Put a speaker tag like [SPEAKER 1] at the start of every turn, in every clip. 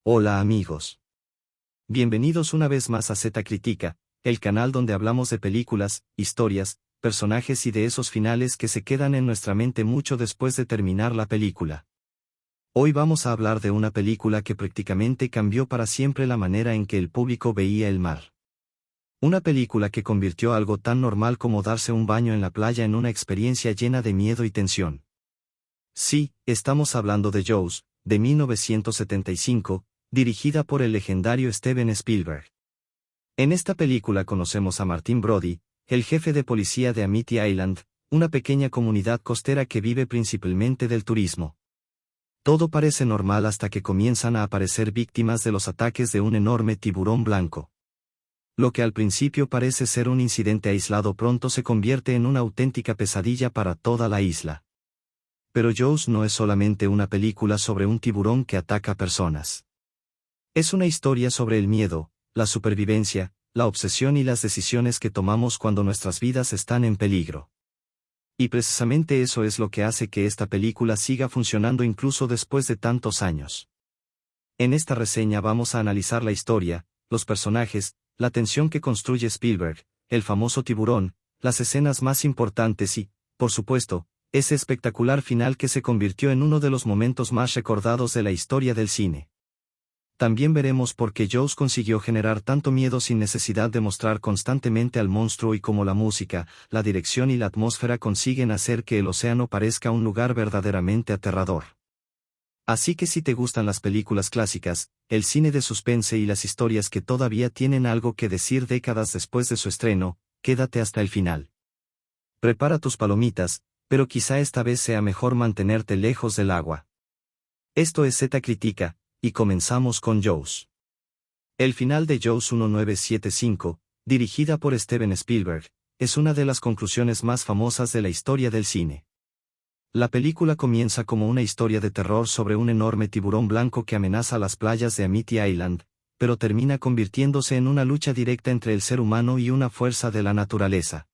[SPEAKER 1] Hola amigos. Bienvenidos una vez más a Z Critica, el canal donde hablamos de películas, historias, personajes y de esos finales que se quedan en nuestra mente mucho después de terminar la película. Hoy vamos a hablar de una película que prácticamente cambió para siempre la manera en que el público veía el mar. Una película que convirtió algo tan normal como darse un baño en la playa en una experiencia llena de miedo y tensión. Sí, estamos hablando de Jaws, de 1975, dirigida por el legendario Steven Spielberg. En esta película conocemos a Martin Brody, el jefe de policía de Amity Island, una pequeña comunidad costera que vive principalmente del turismo. Todo parece normal hasta que comienzan a aparecer víctimas de los ataques de un enorme tiburón blanco. Lo que al principio parece ser un incidente aislado pronto se convierte en una auténtica pesadilla para toda la isla. Pero Jaws no es solamente una película sobre un tiburón que ataca personas. Es una historia sobre el miedo, la supervivencia, la obsesión y las decisiones que tomamos cuando nuestras vidas están en peligro. Y precisamente eso es lo que hace que esta película siga funcionando incluso después de tantos años. En esta reseña vamos a analizar la historia, los personajes, la tensión que construye Spielberg, el famoso tiburón, las escenas más importantes y, por supuesto, ese espectacular final que se convirtió en uno de los momentos más recordados de la historia del cine. También veremos por qué Jaws consiguió generar tanto miedo sin necesidad de mostrar constantemente al monstruo y cómo la música, la dirección y la atmósfera consiguen hacer que el océano parezca un lugar verdaderamente aterrador. Así que si te gustan las películas clásicas, el cine de suspense y las historias que todavía tienen algo que decir décadas después de su estreno, quédate hasta el final. Prepara tus palomitas, pero quizá esta vez sea mejor mantenerte lejos del agua. Esto es Z Critica, y comenzamos con Jaws. El final de Jaws 1975, dirigida por Steven Spielberg, es una de las conclusiones más famosas de la historia del cine. La película comienza como una historia de terror sobre un enorme tiburón blanco que amenaza las playas de Amity Island, pero termina convirtiéndose en una lucha directa entre el ser humano y una fuerza de la naturaleza.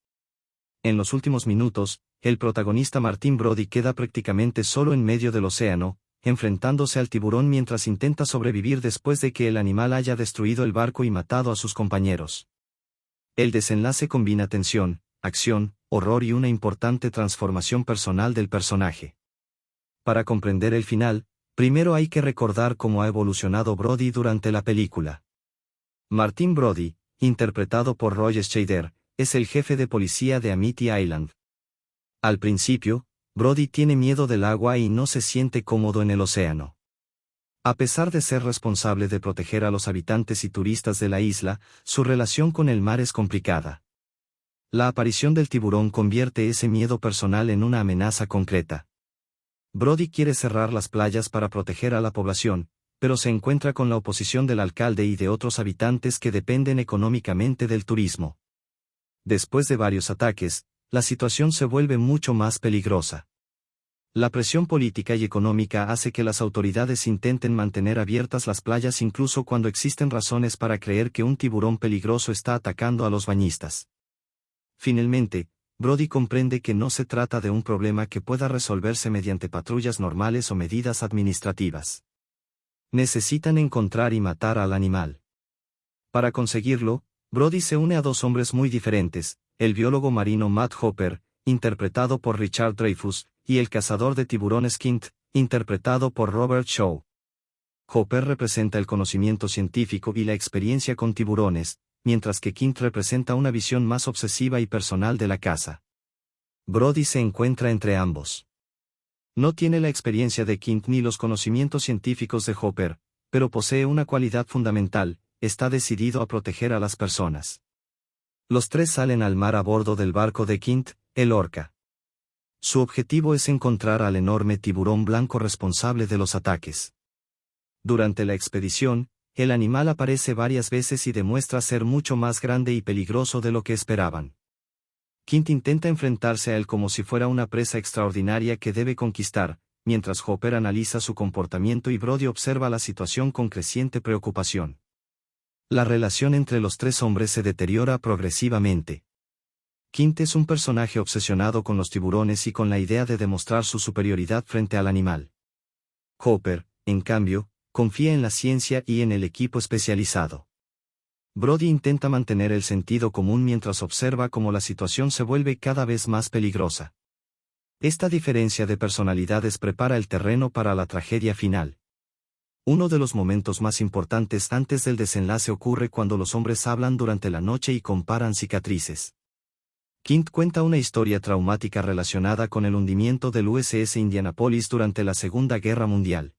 [SPEAKER 1] En los últimos minutos, el protagonista Martin Brody queda prácticamente solo en medio del océano, enfrentándose al tiburón mientras intenta sobrevivir después de que el animal haya destruido el barco y matado a sus compañeros. El desenlace combina tensión, acción, horror y una importante transformación personal del personaje. Para comprender el final, primero hay que recordar cómo ha evolucionado Brody durante la película. Martin Brody, interpretado por Roy Scheider, es el jefe de policía de Amity Island. Al principio, Brody tiene miedo del agua y no se siente cómodo en el océano. A pesar de ser responsable de proteger a los habitantes y turistas de la isla, su relación con el mar es complicada. La aparición del tiburón convierte ese miedo personal en una amenaza concreta. Brody quiere cerrar las playas para proteger a la población, pero se encuentra con la oposición del alcalde y de otros habitantes que dependen económicamente del turismo. Después de varios ataques, la situación se vuelve mucho más peligrosa. La presión política y económica hace que las autoridades intenten mantener abiertas las playas incluso cuando existen razones para creer que un tiburón peligroso está atacando a los bañistas. Finalmente, Brody comprende que no se trata de un problema que pueda resolverse mediante patrullas normales o medidas administrativas. Necesitan encontrar y matar al animal. Para conseguirlo, Brody se une a dos hombres muy diferentes, el biólogo marino Matt Hopper, interpretado por Richard Dreyfuss, y el cazador de tiburones Quint, interpretado por Robert Shaw. Hopper representa el conocimiento científico y la experiencia con tiburones, mientras que Quint representa una visión más obsesiva y personal de la caza. Brody se encuentra entre ambos. No tiene la experiencia de Quint ni los conocimientos científicos de Hopper, pero posee una cualidad fundamental: está decidido a proteger a las personas. Los tres salen al mar a bordo del barco de Quint, el Orca. Su objetivo es encontrar al enorme tiburón blanco responsable de los ataques. Durante la expedición, el animal aparece varias veces y demuestra ser mucho más grande y peligroso de lo que esperaban. Quint intenta enfrentarse a él como si fuera una presa extraordinaria que debe conquistar, mientras Hopper analiza su comportamiento y Brody observa la situación con creciente preocupación. La relación entre los tres hombres se deteriora progresivamente. Quint es un personaje obsesionado con los tiburones y con la idea de demostrar su superioridad frente al animal. Hopper, en cambio, confía en la ciencia y en el equipo especializado. Brody intenta mantener el sentido común mientras observa cómo la situación se vuelve cada vez más peligrosa. Esta diferencia de personalidades prepara el terreno para la tragedia final. Uno de los momentos más importantes antes del desenlace ocurre cuando los hombres hablan durante la noche y comparan cicatrices. Quint cuenta una historia traumática relacionada con el hundimiento del USS Indianapolis durante la Segunda Guerra Mundial.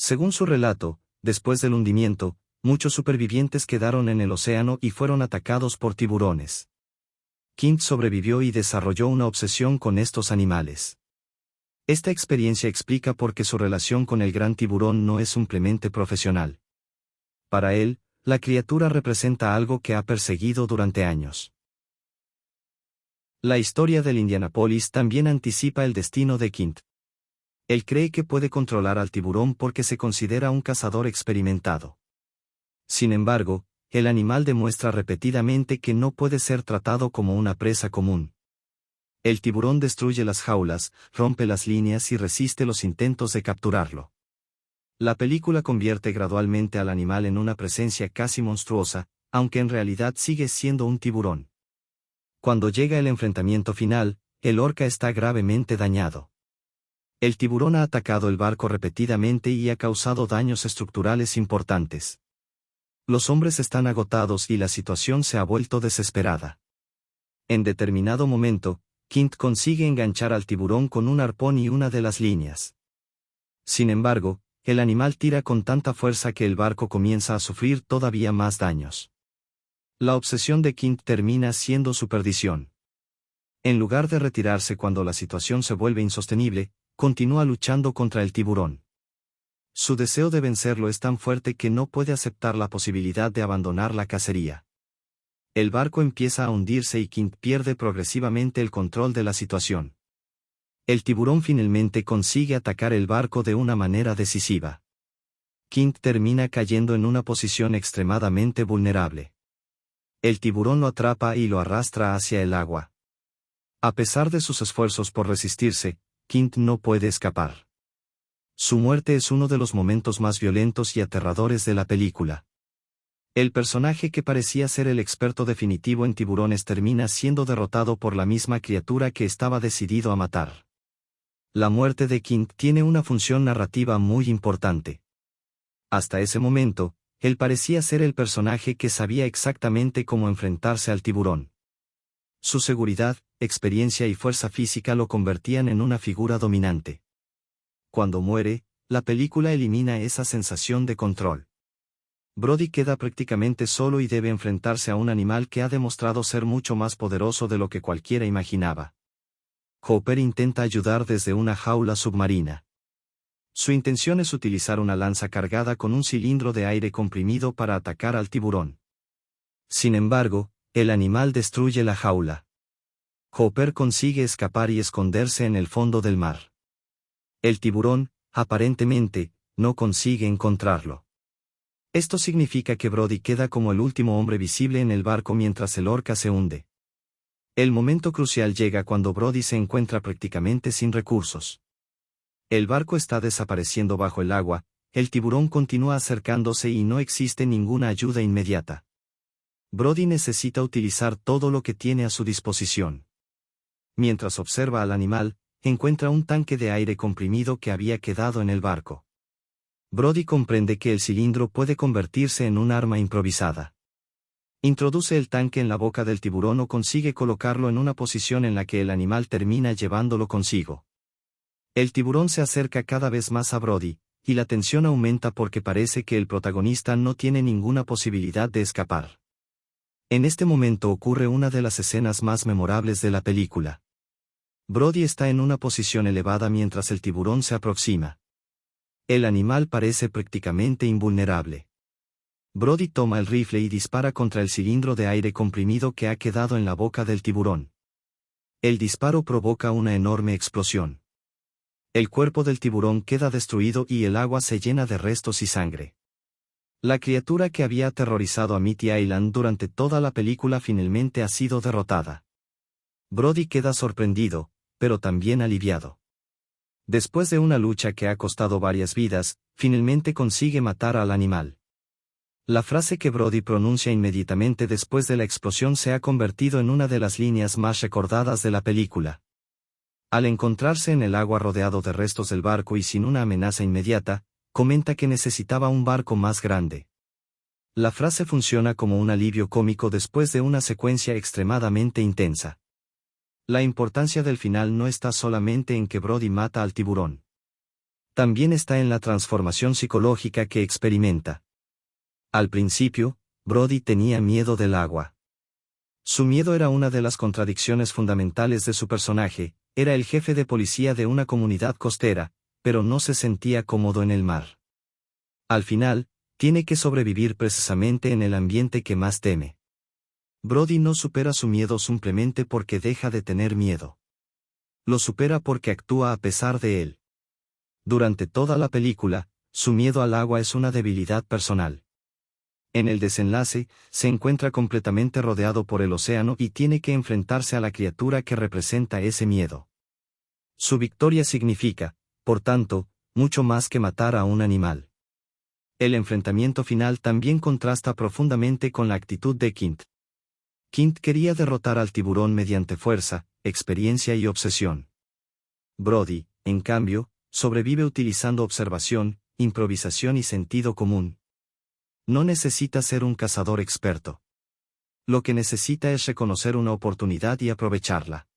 [SPEAKER 1] Según su relato, después del hundimiento, muchos supervivientes quedaron en el océano y fueron atacados por tiburones. Quint sobrevivió y desarrolló una obsesión con estos animales. Esta experiencia explica por qué su relación con el gran tiburón no es simplemente profesional. Para él, la criatura representa algo que ha perseguido durante años. La historia del Indianapolis también anticipa el destino de Quint. Él cree que puede controlar al tiburón porque se considera un cazador experimentado. Sin embargo, el animal demuestra repetidamente que no puede ser tratado como una presa común. El tiburón destruye las jaulas, rompe las líneas y resiste los intentos de capturarlo. La película convierte gradualmente al animal en una presencia casi monstruosa, aunque en realidad sigue siendo un tiburón. Cuando llega el enfrentamiento final, el orca está gravemente dañado. El tiburón ha atacado el barco repetidamente y ha causado daños estructurales importantes. Los hombres están agotados y la situación se ha vuelto desesperada. En determinado momento, Quint consigue enganchar al tiburón con un arpón y una de las líneas. Sin embargo, el animal tira con tanta fuerza que el barco comienza a sufrir todavía más daños. La obsesión de Quint termina siendo su perdición. En lugar de retirarse cuando la situación se vuelve insostenible, continúa luchando contra el tiburón. Su deseo de vencerlo es tan fuerte que no puede aceptar la posibilidad de abandonar la cacería. El barco empieza a hundirse y Quint pierde progresivamente el control de la situación. El tiburón finalmente consigue atacar el barco de una manera decisiva. Quint termina cayendo en una posición extremadamente vulnerable. El tiburón lo atrapa y lo arrastra hacia el agua. A pesar de sus esfuerzos por resistirse, Quint no puede escapar. Su muerte es uno de los momentos más violentos y aterradores de la película. El personaje que parecía ser el experto definitivo en tiburones termina siendo derrotado por la misma criatura que estaba decidido a matar. La muerte de Quint tiene una función narrativa muy importante. Hasta ese momento, él parecía ser el personaje que sabía exactamente cómo enfrentarse al tiburón. Su seguridad, experiencia y fuerza física lo convertían en una figura dominante. Cuando muere, la película elimina esa sensación de control. Brody queda prácticamente solo y debe enfrentarse a un animal que ha demostrado ser mucho más poderoso de lo que cualquiera imaginaba. Hopper intenta ayudar desde una jaula submarina. Su intención es utilizar una lanza cargada con un cilindro de aire comprimido para atacar al tiburón. Sin embargo, el animal destruye la jaula. Hopper consigue escapar y esconderse en el fondo del mar. El tiburón, aparentemente, no consigue encontrarlo. Esto significa que Brody queda como el último hombre visible en el barco mientras el orca se hunde. El momento crucial llega cuando Brody se encuentra prácticamente sin recursos. El barco está desapareciendo bajo el agua, el tiburón continúa acercándose y no existe ninguna ayuda inmediata. Brody necesita utilizar todo lo que tiene a su disposición. Mientras observa al animal, encuentra un tanque de aire comprimido que había quedado en el barco. Brody comprende que el cilindro puede convertirse en un arma improvisada. Introduce el tanque en la boca del tiburón o consigue colocarlo en una posición en la que el animal termina llevándolo consigo. El tiburón se acerca cada vez más a Brody, y la tensión aumenta porque parece que el protagonista no tiene ninguna posibilidad de escapar. En este momento ocurre una de las escenas más memorables de la película. Brody está en una posición elevada mientras el tiburón se aproxima. El animal parece prácticamente invulnerable. Brody toma el rifle y dispara contra el cilindro de aire comprimido que ha quedado en la boca del tiburón. El disparo provoca una enorme explosión. El cuerpo del tiburón queda destruido y el agua se llena de restos y sangre. La criatura que había aterrorizado a Mitty Island durante toda la película finalmente ha sido derrotada. Brody queda sorprendido, pero también aliviado. Después de una lucha que ha costado varias vidas, finalmente consigue matar al animal. La frase que Brody pronuncia inmediatamente después de la explosión se ha convertido en una de las líneas más recordadas de la película. Al encontrarse en el agua rodeado de restos del barco y sin una amenaza inmediata, comenta que necesitaba un barco más grande. La frase funciona como un alivio cómico después de una secuencia extremadamente intensa. La importancia del final no está solamente en que Brody mata al tiburón. También está en la transformación psicológica que experimenta. Al principio, Brody tenía miedo del agua. Su miedo era una de las contradicciones fundamentales de su personaje, era el jefe de policía de una comunidad costera, pero no se sentía cómodo en el mar. Al final, tiene que sobrevivir precisamente en el ambiente que más teme. Brody no supera su miedo simplemente porque deja de tener miedo. Lo supera porque actúa a pesar de él. Durante toda la película, su miedo al agua es una debilidad personal. En el desenlace, se encuentra completamente rodeado por el océano y tiene que enfrentarse a la criatura que representa ese miedo. Su victoria significa, por tanto, mucho más que matar a un animal. El enfrentamiento final también contrasta profundamente con la actitud de Quint. Quint quería derrotar al tiburón mediante fuerza, experiencia y obsesión. Brody, en cambio, sobrevive utilizando observación, improvisación y sentido común. No necesita ser un cazador experto. Lo que necesita es reconocer una oportunidad y aprovecharla.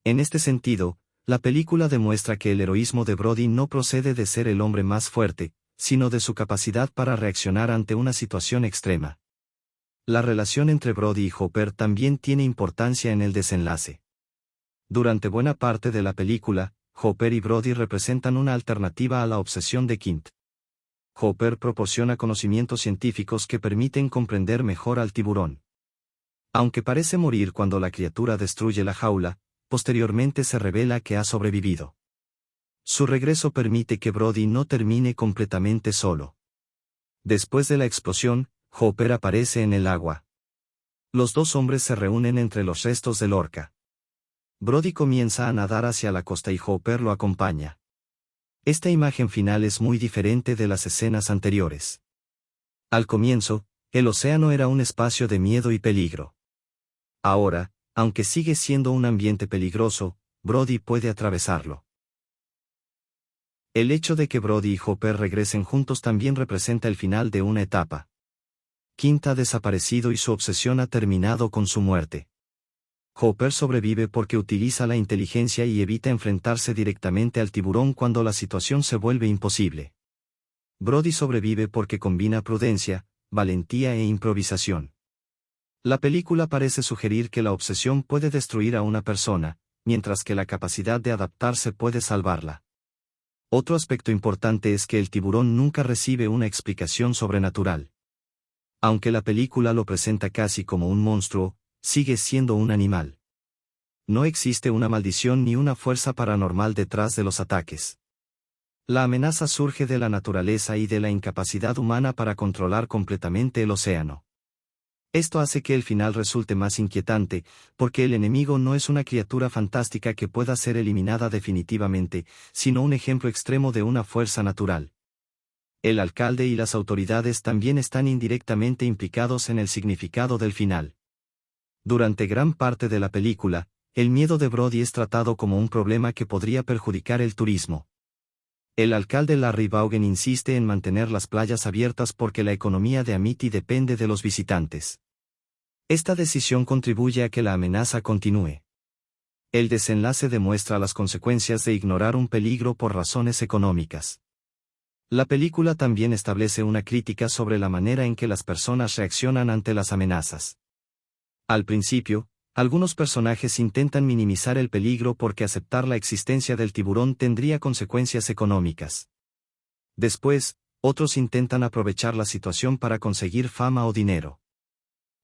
[SPEAKER 1] En este sentido, la película demuestra que el heroísmo de Brody no procede de ser el hombre más fuerte, sino de su capacidad para reaccionar ante una situación extrema. La relación entre Brody y Hopper también tiene importancia en el desenlace. Durante buena parte de la película, Hopper y Brody representan una alternativa a la obsesión de Quint. Hopper proporciona conocimientos científicos que permiten comprender mejor al tiburón. Aunque parece morir cuando la criatura destruye la jaula, posteriormente se revela que ha sobrevivido. Su regreso permite que Brody no termine completamente solo. Después de la explosión, Hopper aparece en el agua. Los dos hombres se reúnen entre los restos del orca. Brody comienza a nadar hacia la costa y Hopper lo acompaña. Esta imagen final es muy diferente de las escenas anteriores. Al comienzo, el océano era un espacio de miedo y peligro. Ahora, aunque sigue siendo un ambiente peligroso, Brody puede atravesarlo. El hecho de que Brody y Hopper regresen juntos también representa el final de una etapa. Quint ha desaparecido y su obsesión ha terminado con su muerte. Hopper sobrevive porque utiliza la inteligencia y evita enfrentarse directamente al tiburón cuando la situación se vuelve imposible. Brody sobrevive porque combina prudencia, valentía e improvisación. La película parece sugerir que la obsesión puede destruir a una persona, mientras que la capacidad de adaptarse puede salvarla. Otro aspecto importante es que el tiburón nunca recibe una explicación sobrenatural. Aunque la película lo presenta casi como un monstruo, sigue siendo un animal. No existe una maldición ni una fuerza paranormal detrás de los ataques. La amenaza surge de la naturaleza y de la incapacidad humana para controlar completamente el océano. Esto hace que el final resulte más inquietante, porque el enemigo no es una criatura fantástica que pueda ser eliminada definitivamente, sino un ejemplo extremo de una fuerza natural. El alcalde y las autoridades también están indirectamente implicados en el significado del final. Durante gran parte de la película, el miedo de Brody es tratado como un problema que podría perjudicar el turismo. El alcalde Larry Vaughan insiste en mantener las playas abiertas porque la economía de Amity depende de los visitantes. Esta decisión contribuye a que la amenaza continúe. El desenlace demuestra las consecuencias de ignorar un peligro por razones económicas. La película también establece una crítica sobre la manera en que las personas reaccionan ante las amenazas. Al principio, algunos personajes intentan minimizar el peligro porque aceptar la existencia del tiburón tendría consecuencias económicas. Después, otros intentan aprovechar la situación para conseguir fama o dinero.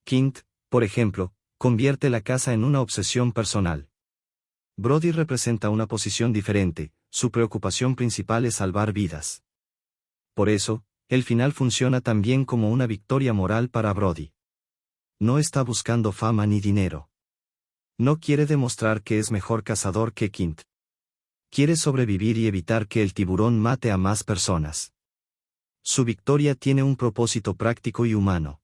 [SPEAKER 1] Quint, por ejemplo, convierte la caza en una obsesión personal. Brody representa una posición diferente, su preocupación principal es salvar vidas. Por eso, el final funciona también como una victoria moral para Brody. No está buscando fama ni dinero. No quiere demostrar que es mejor cazador que Quint. Quiere sobrevivir y evitar que el tiburón mate a más personas. Su victoria tiene un propósito práctico y humano.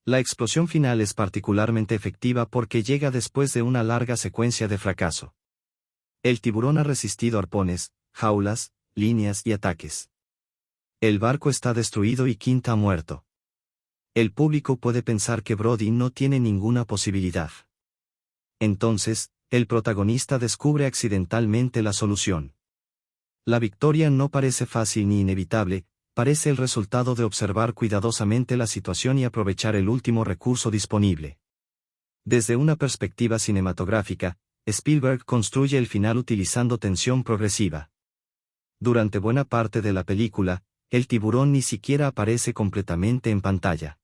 [SPEAKER 1] La explosión final es particularmente efectiva porque llega después de una larga secuencia de fracaso. El tiburón ha resistido arpones, jaulas, líneas y ataques. El barco está destruido y Quint ha muerto. El público puede pensar que Brody no tiene ninguna posibilidad. Entonces, el protagonista descubre accidentalmente la solución. La victoria no parece fácil ni inevitable, parece el resultado de observar cuidadosamente la situación y aprovechar el último recurso disponible. Desde una perspectiva cinematográfica, Spielberg construye el final utilizando tensión progresiva. Durante buena parte de la película, el tiburón ni siquiera aparece completamente en pantalla.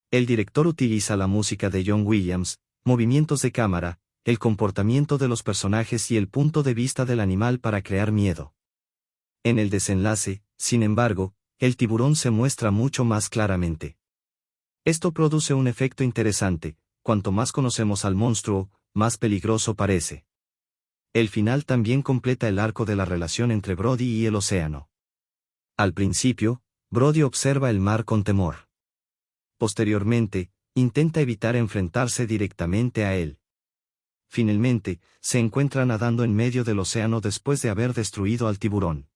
[SPEAKER 1] El director utiliza la música de John Williams, movimientos de cámara, el comportamiento de los personajes y el punto de vista del animal para crear miedo. En el desenlace, sin embargo, el tiburón se muestra mucho más claramente. Esto produce un efecto interesante: cuanto más conocemos al monstruo, más peligroso parece. El final también completa el arco de la relación entre Brody y el océano. Al principio, Brody observa el mar con temor. Posteriormente, intenta evitar enfrentarse directamente a él. Finalmente, se encuentra nadando en medio del océano después de haber destruido al tiburón.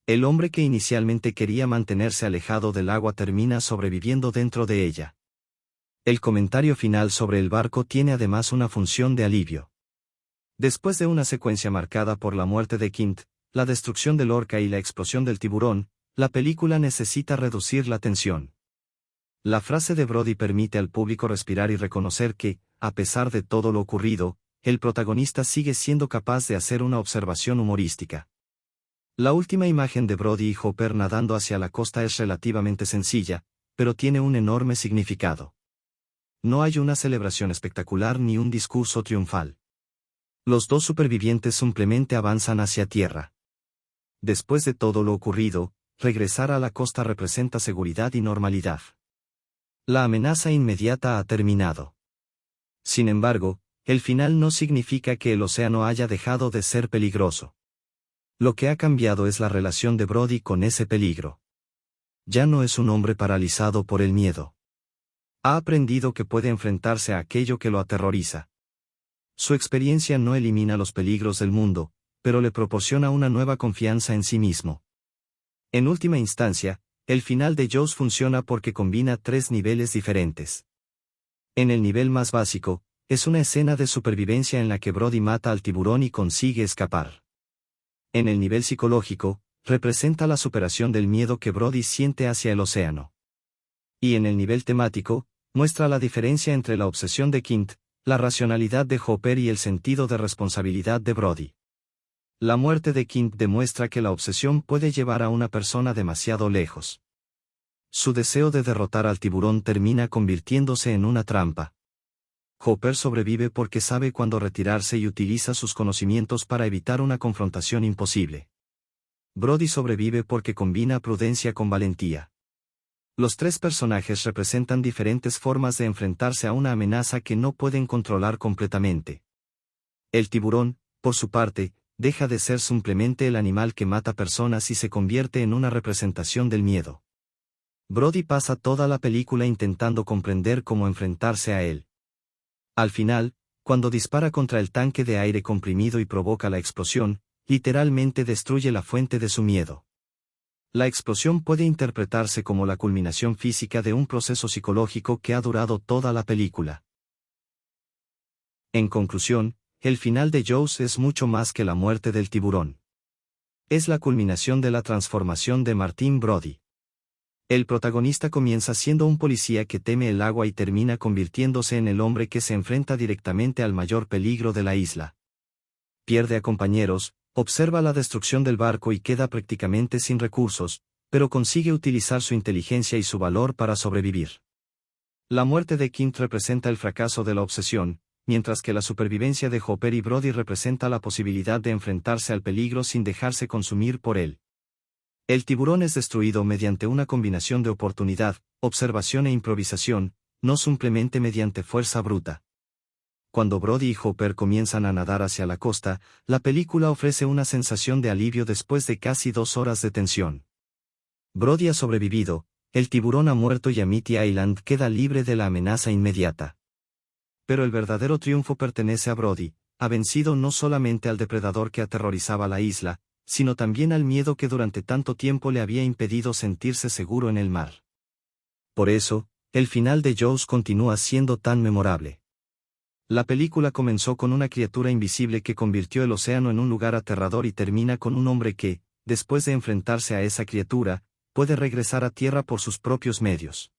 [SPEAKER 1] El hombre que inicialmente quería mantenerse alejado del agua termina sobreviviendo dentro de ella. El comentario final sobre el barco tiene además una función de alivio. Después de una secuencia marcada por la muerte de Quint, la destrucción del orca y la explosión del tiburón, la película necesita reducir la tensión. La frase de Brody permite al público respirar y reconocer que, a pesar de todo lo ocurrido, el protagonista sigue siendo capaz de hacer una observación humorística. La última imagen de Brody y Hopper nadando hacia la costa es relativamente sencilla, pero tiene un enorme significado. No hay una celebración espectacular ni un discurso triunfal. Los dos supervivientes simplemente avanzan hacia tierra. Después de todo lo ocurrido, regresar a la costa representa seguridad y normalidad. La amenaza inmediata ha terminado. Sin embargo, el final no significa que el océano haya dejado de ser peligroso. Lo que ha cambiado es la relación de Brody con ese peligro. Ya no es un hombre paralizado por el miedo. Ha aprendido que puede enfrentarse a aquello que lo aterroriza. Su experiencia no elimina los peligros del mundo, pero le proporciona una nueva confianza en sí mismo. En última instancia, el final de Jaws funciona porque combina tres niveles diferentes. En el nivel más básico, es una escena de supervivencia en la que Brody mata al tiburón y consigue escapar. En el nivel psicológico, representa la superación del miedo que Brody siente hacia el océano. Y en el nivel temático, muestra la diferencia entre la obsesión de Quint, la racionalidad de Hopper y el sentido de responsabilidad de Brody. La muerte de Quint demuestra que la obsesión puede llevar a una persona demasiado lejos. Su deseo de derrotar al tiburón termina convirtiéndose en una trampa. Hopper sobrevive porque sabe cuándo retirarse y utiliza sus conocimientos para evitar una confrontación imposible. Brody sobrevive porque combina prudencia con valentía. Los tres personajes representan diferentes formas de enfrentarse a una amenaza que no pueden controlar completamente. El tiburón, por su parte, deja de ser simplemente el animal que mata personas y se convierte en una representación del miedo. Brody pasa toda la película intentando comprender cómo enfrentarse a él. Al final, cuando dispara contra el tanque de aire comprimido y provoca la explosión, literalmente destruye la fuente de su miedo. La explosión puede interpretarse como la culminación física de un proceso psicológico que ha durado toda la película. En conclusión, el final de Jaws es mucho más que la muerte del tiburón. Es la culminación de la transformación de Martin Brody. El protagonista comienza siendo un policía que teme el agua y termina convirtiéndose en el hombre que se enfrenta directamente al mayor peligro de la isla. Pierde a compañeros, observa la destrucción del barco y queda prácticamente sin recursos, pero consigue utilizar su inteligencia y su valor para sobrevivir. La muerte de Quint representa el fracaso de la obsesión, mientras que la supervivencia de Hopper y Brody representa la posibilidad de enfrentarse al peligro sin dejarse consumir por él. El tiburón es destruido mediante una combinación de oportunidad, observación e improvisación, no simplemente mediante fuerza bruta. cuando Brody y Hopper comienzan a nadar hacia la costa, la película ofrece una sensación de alivio después de casi 2 horas de tensión. Brody ha sobrevivido, el tiburón ha muerto y Amity Island queda libre de la amenaza inmediata. Pero el verdadero triunfo pertenece a Brody, ha vencido no solamente al depredador que aterrorizaba la isla, sino también al miedo que durante tanto tiempo le había impedido sentirse seguro en el mar. Por eso, el final de Jaws continúa siendo tan memorable. La película comenzó con una criatura invisible que convirtió el océano en un lugar aterrador y termina con un hombre que, después de enfrentarse a esa criatura, puede regresar a tierra por sus propios medios.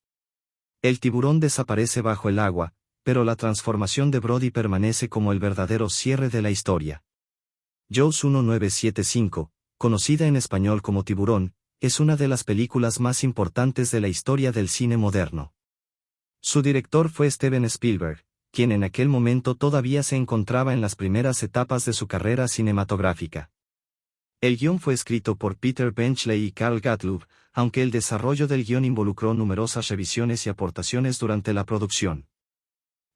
[SPEAKER 1] El tiburón desaparece bajo el agua, pero la transformación de Brody permanece como el verdadero cierre de la historia. Jaws 1975, conocida en español como Tiburón, es una de las películas más importantes de la historia del cine moderno. Su director fue Steven Spielberg, quien en aquel momento todavía se encontraba en las primeras etapas de su carrera cinematográfica. El guión fue escrito por Peter Benchley y Carl Gottlieb, aunque el desarrollo del guión involucró numerosas revisiones y aportaciones durante la producción.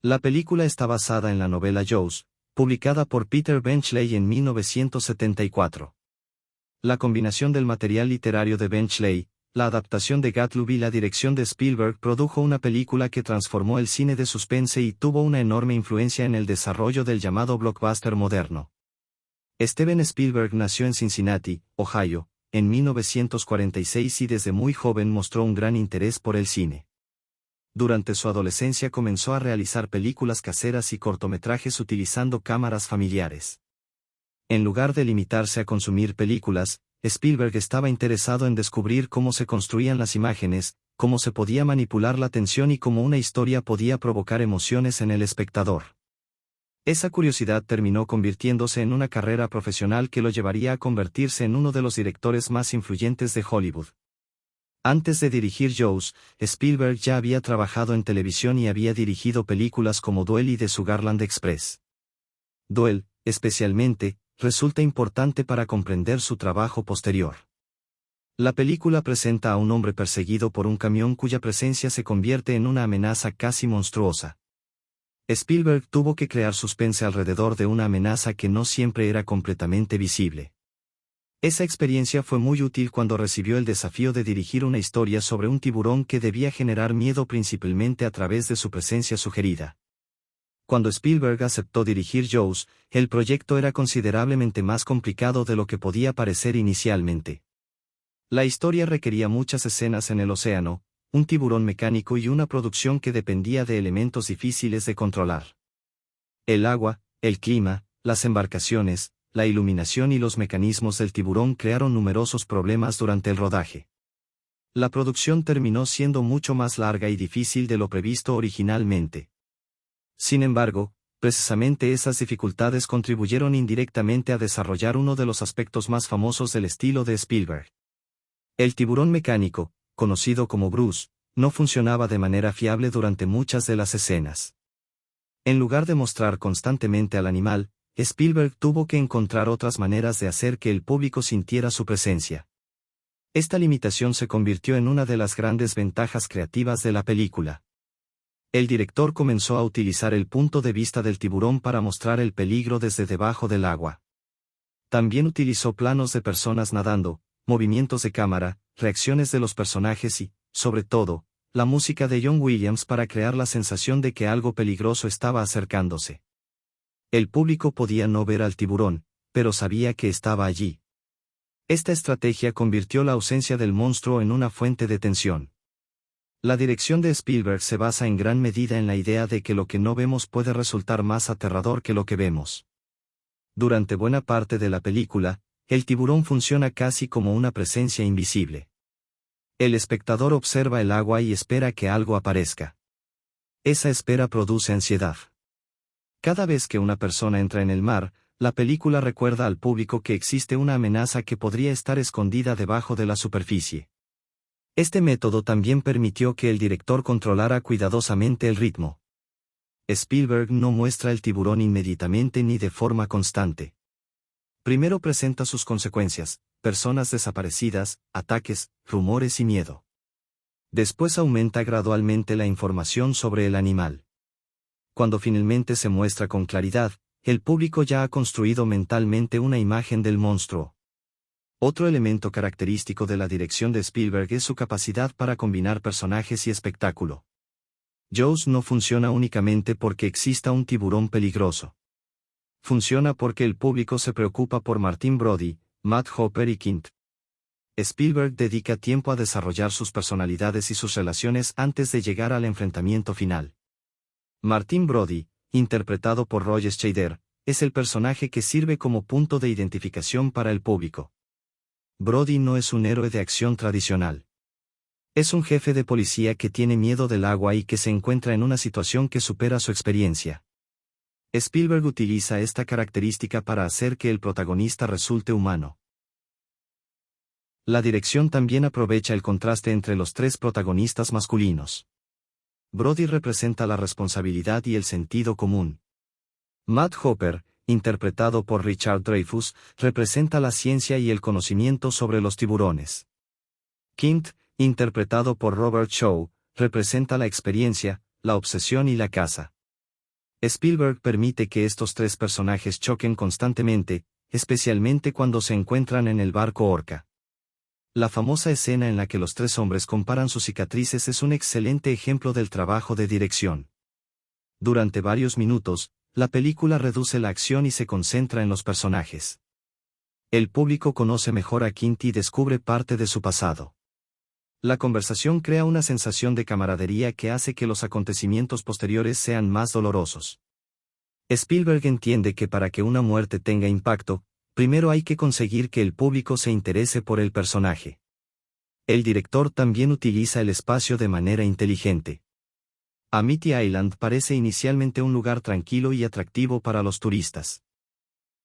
[SPEAKER 1] La película está basada en la novela Jaws, publicada por Peter Benchley en 1974. La combinación del material literario de Benchley, la adaptación de Gottlieb y la dirección de Spielberg produjo una película que transformó el cine de suspense y tuvo una enorme influencia en el desarrollo del llamado blockbuster moderno. Steven Spielberg nació en Cincinnati, Ohio, en 1946 y desde muy joven mostró un gran interés por el cine. Durante su adolescencia comenzó a realizar películas caseras y cortometrajes utilizando cámaras familiares. En lugar de limitarse a consumir películas, Spielberg estaba interesado en descubrir cómo se construían las imágenes, cómo se podía manipular la atención y cómo una historia podía provocar emociones en el espectador. Esa curiosidad terminó convirtiéndose en una carrera profesional que lo llevaría a convertirse en uno de los directores más influyentes de Hollywood. Antes de dirigir Jaws, Spielberg ya había trabajado en televisión y había dirigido películas como Duel y The Sugarland Express. Duel, especialmente, resulta importante para comprender su trabajo posterior. La película presenta a un hombre perseguido por un camión cuya presencia se convierte en una amenaza casi monstruosa. Spielberg tuvo que crear suspense alrededor de una amenaza que no siempre era completamente visible. Esa experiencia fue muy útil cuando recibió el desafío de dirigir una historia sobre un tiburón que debía generar miedo principalmente a través de su presencia sugerida. Cuando Spielberg aceptó dirigir Jaws, el proyecto era considerablemente más complicado de lo que podía parecer inicialmente. La historia requería muchas escenas en el océano, un tiburón mecánico y una producción que dependía de elementos difíciles de controlar. El agua, el clima, las embarcaciones, la iluminación y los mecanismos del tiburón crearon numerosos problemas durante el rodaje. La producción terminó siendo mucho más larga y difícil de lo previsto originalmente. Sin embargo, precisamente esas dificultades contribuyeron indirectamente a desarrollar uno de los aspectos más famosos del estilo de Spielberg. El tiburón mecánico, conocido como Bruce, no funcionaba de manera fiable durante muchas de las escenas. En lugar de mostrar constantemente al animal, Spielberg tuvo que encontrar otras maneras de hacer que el público sintiera su presencia. Esta limitación se convirtió en una de las grandes ventajas creativas de la película. El director comenzó a utilizar el punto de vista del tiburón para mostrar el peligro desde debajo del agua. También utilizó planos de personas nadando, movimientos de cámara, reacciones de los personajes y, sobre todo, la música de John Williams para crear la sensación de que algo peligroso estaba acercándose. El público podía no ver al tiburón, pero sabía que estaba allí. Esta estrategia convirtió la ausencia del monstruo en una fuente de tensión. La dirección de Spielberg se basa en gran medida en la idea de que lo que no vemos puede resultar más aterrador que lo que vemos. Durante buena parte de la película, el tiburón funciona casi como una presencia invisible. El espectador observa el agua y espera que algo aparezca. Esa espera produce ansiedad. Cada vez que una persona entra en el mar, la película recuerda al público que existe una amenaza que podría estar escondida debajo de la superficie. Este método también permitió que el director controlara cuidadosamente el ritmo. Spielberg no muestra el tiburón inmediatamente ni de forma constante. Primero presenta sus consecuencias, personas desaparecidas, ataques, rumores y miedo. Después aumenta gradualmente la información sobre el animal. Cuando finalmente se muestra con claridad, el público ya ha construido mentalmente una imagen del monstruo. Otro elemento característico de la dirección de Spielberg es su capacidad para combinar personajes y espectáculo. Jaws no funciona únicamente porque exista un tiburón peligroso. Funciona porque el público se preocupa por Martin Brody, Matt Hopper y Quint. Spielberg dedica tiempo a desarrollar sus personalidades y sus relaciones antes de llegar al enfrentamiento final. Martin Brody, interpretado por Roy Scheider, es el personaje que sirve como punto de identificación para el público. Brody no es un héroe de acción tradicional. Es un jefe de policía que tiene miedo del agua y que se encuentra en una situación que supera su experiencia. Spielberg utiliza esta característica para hacer que el protagonista resulte humano. La dirección también aprovecha el contraste entre los tres protagonistas masculinos. Brody representa la responsabilidad y el sentido común. Matt Hopper, interpretado por Richard Dreyfuss, representa la ciencia y el conocimiento sobre los tiburones. Quint, interpretado por Robert Shaw, representa la experiencia, la obsesión y la caza. Spielberg permite que estos tres personajes choquen constantemente, especialmente cuando se encuentran en el barco Orca. La famosa escena en la que los tres hombres comparan sus cicatrices es un excelente ejemplo del trabajo de dirección. Durante varios minutos, la película reduce la acción y se concentra en los personajes. El público conoce mejor a Quint y descubre parte de su pasado. La conversación crea una sensación de camaradería que hace que los acontecimientos posteriores sean más dolorosos. Spielberg entiende que para que una muerte tenga impacto, primero hay que conseguir que el público se interese por el personaje. El director también utiliza el espacio de manera inteligente. Amity Island parece inicialmente un lugar tranquilo y atractivo para los turistas.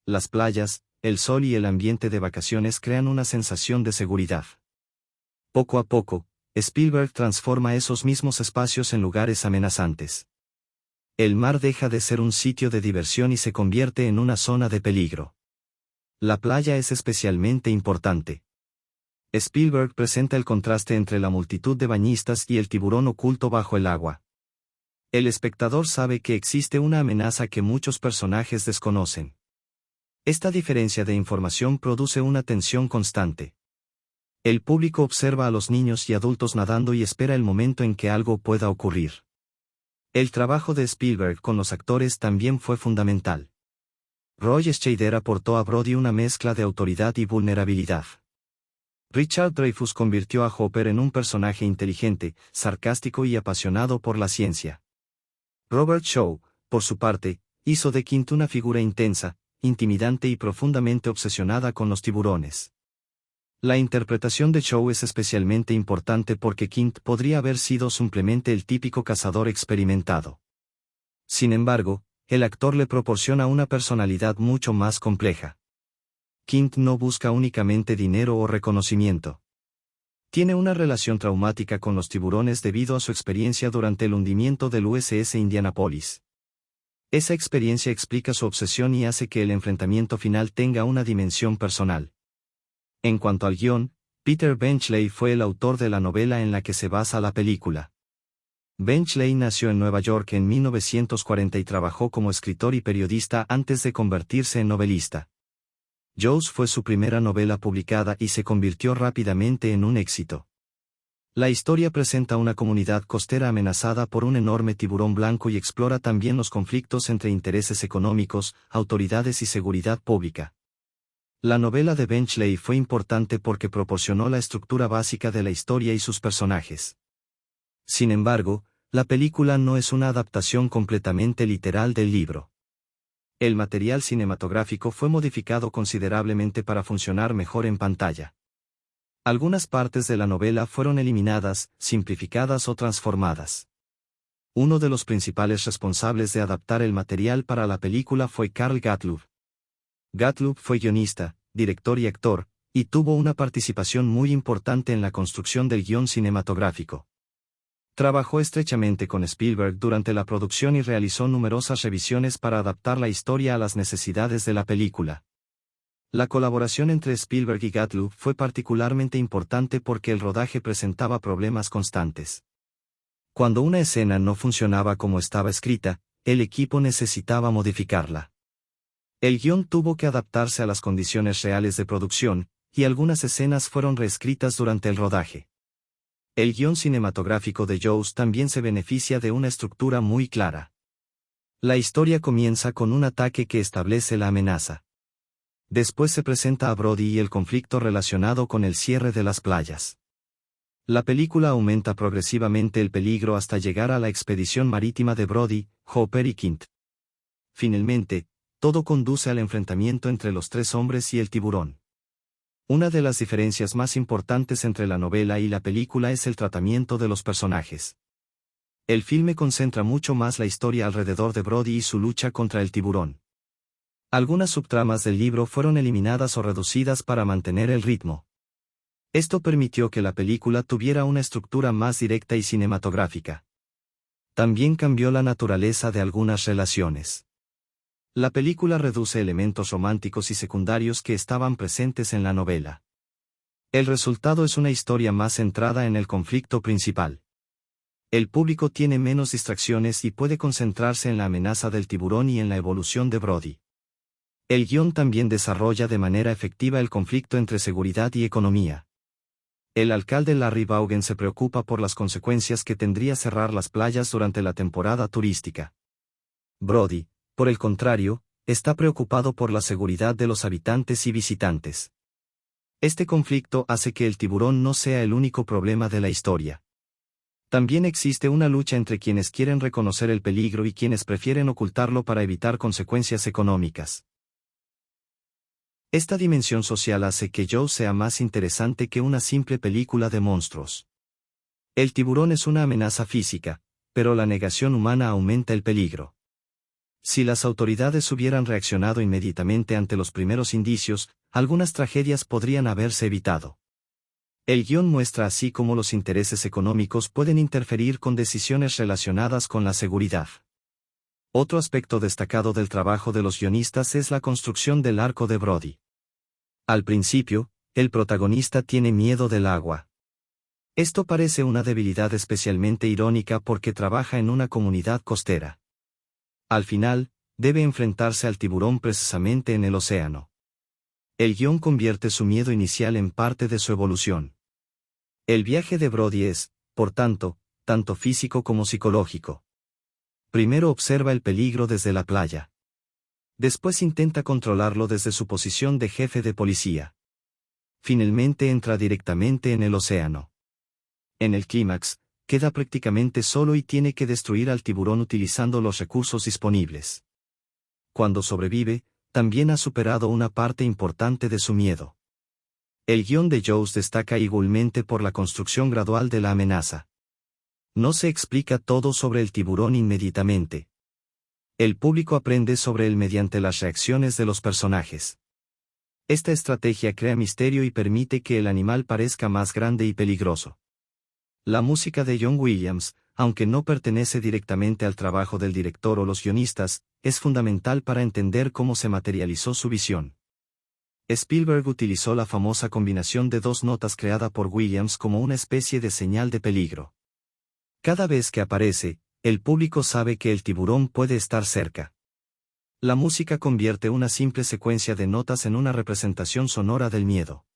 [SPEAKER 1] Las playas, el sol y el ambiente de vacaciones crean una sensación de seguridad. Poco a poco, Spielberg transforma esos mismos espacios en lugares amenazantes. El mar deja de ser un sitio de diversión y se convierte en una zona de peligro. La playa es especialmente importante. Spielberg presenta el contraste entre la multitud de bañistas y el tiburón oculto bajo el agua. El espectador sabe que existe una amenaza que muchos personajes desconocen. Esta diferencia de información produce una tensión constante. El público observa a los niños y adultos nadando y espera el momento en que algo pueda ocurrir. El trabajo de Spielberg con los actores también fue fundamental. Roy Scheider aportó a Brody una mezcla de autoridad y vulnerabilidad. Richard Dreyfuss convirtió a Hopper en un personaje inteligente, sarcástico y apasionado por la ciencia. Robert Shaw, por su parte, hizo de Quint una figura intensa, intimidante y profundamente obsesionada con los tiburones. La interpretación de Shaw es especialmente importante porque Quint podría haber sido simplemente el típico cazador experimentado. Sin embargo, el actor le proporciona una personalidad mucho más compleja. Quint no busca únicamente dinero o reconocimiento. Tiene una relación traumática con los tiburones debido a su experiencia durante el hundimiento del USS Indianapolis. Esa experiencia explica su obsesión y hace que el enfrentamiento final tenga una dimensión personal. En cuanto al guión, Peter Benchley fue el autor de la novela en la que se basa la película. Benchley nació en Nueva York en 1940 y trabajó como escritor y periodista antes de convertirse en novelista. Jaws fue su primera novela publicada y se convirtió rápidamente en un éxito. La historia presenta una comunidad costera amenazada por un enorme tiburón blanco y explora también los conflictos entre intereses económicos, autoridades y seguridad pública. La novela de Benchley fue importante porque proporcionó la estructura básica de la historia y sus personajes. Sin embargo, la película no es una adaptación completamente literal del libro. El material cinematográfico fue modificado considerablemente para funcionar mejor en pantalla. Algunas partes de la novela fueron eliminadas, simplificadas o transformadas. Uno de los principales responsables de adaptar el material para la película fue Carl Gottlob. Gottlob fue guionista, director y actor, y tuvo una participación muy importante en la construcción del guión cinematográfico. Trabajó estrechamente con Spielberg durante la producción y realizó numerosas revisiones para adaptar la historia a las necesidades de la película. La colaboración entre Spielberg y Gottlob fue particularmente importante porque el rodaje presentaba problemas constantes. Cuando una escena no funcionaba como estaba escrita, el equipo necesitaba modificarla. El guión tuvo que adaptarse a las condiciones reales de producción, y algunas escenas fueron reescritas durante el rodaje. El guión cinematográfico de Jaws también se beneficia de una estructura muy clara. La historia comienza con un ataque que establece la amenaza. Después se presenta a Brody y el conflicto relacionado con el cierre de las playas. La película aumenta progresivamente el peligro hasta llegar a la expedición marítima de Brody, Hopper y Quint. Finalmente, todo conduce al enfrentamiento entre los tres hombres y el tiburón. Una de las diferencias más importantes entre la novela y la película es el tratamiento de los personajes. El filme concentra mucho más la historia alrededor de Brody y su lucha contra el tiburón. Algunas subtramas del libro fueron eliminadas o reducidas para mantener el ritmo. Esto permitió que la película tuviera una estructura más directa y cinematográfica. También cambió la naturaleza de algunas relaciones. La película reduce elementos románticos y secundarios que estaban presentes en la novela. El resultado es una historia más centrada en el conflicto principal. El público tiene menos distracciones y puede concentrarse en la amenaza del tiburón y en la evolución de Brody. El guión también desarrolla de manera efectiva el conflicto entre seguridad y economía. El alcalde Larry Vaughan se preocupa por las consecuencias que tendría cerrar las playas durante la temporada turística. Brody, por el contrario, está preocupado por la seguridad de los habitantes y visitantes. Este conflicto hace que el tiburón no sea el único problema de la historia. También existe una lucha entre quienes quieren reconocer el peligro y quienes prefieren ocultarlo para evitar consecuencias económicas. Esta dimensión social hace que Jaws sea más interesante que una simple película de monstruos. El tiburón es una amenaza física, pero la negación humana aumenta el peligro. Si las autoridades hubieran reaccionado inmediatamente ante los primeros indicios, algunas tragedias podrían haberse evitado. El guión muestra así cómo los intereses económicos pueden interferir con decisiones relacionadas con la seguridad. Otro aspecto destacado del trabajo de los guionistas es la construcción del arco de Brody. Al principio, el protagonista tiene miedo del agua. Esto parece una debilidad especialmente irónica porque trabaja en una comunidad costera. Al final, debe enfrentarse al tiburón precisamente en el océano. El guión convierte su miedo inicial en parte de su evolución. El viaje de Brody es, por tanto físico como psicológico. Primero observa el peligro desde la playa. Después intenta controlarlo desde su posición de jefe de policía. Finalmente entra directamente en el océano. En el clímax, queda prácticamente solo y tiene que destruir al tiburón utilizando los recursos disponibles. Cuando sobrevive, también ha superado una parte importante de su miedo. El guión de Jaws destaca igualmente por la construcción gradual de la amenaza. No se explica todo sobre el tiburón inmediatamente. El público aprende sobre él mediante las reacciones de los personajes. Esta estrategia crea misterio y permite que el animal parezca más grande y peligroso. La música de John Williams, aunque no pertenece directamente al trabajo del director o los guionistas, es fundamental para entender cómo se materializó su visión. Spielberg utilizó la famosa combinación de dos notas creada por Williams como una especie de señal de peligro. Cada vez que aparece, el público sabe que el tiburón puede estar cerca. La música convierte una simple secuencia de notas en una representación sonora del miedo.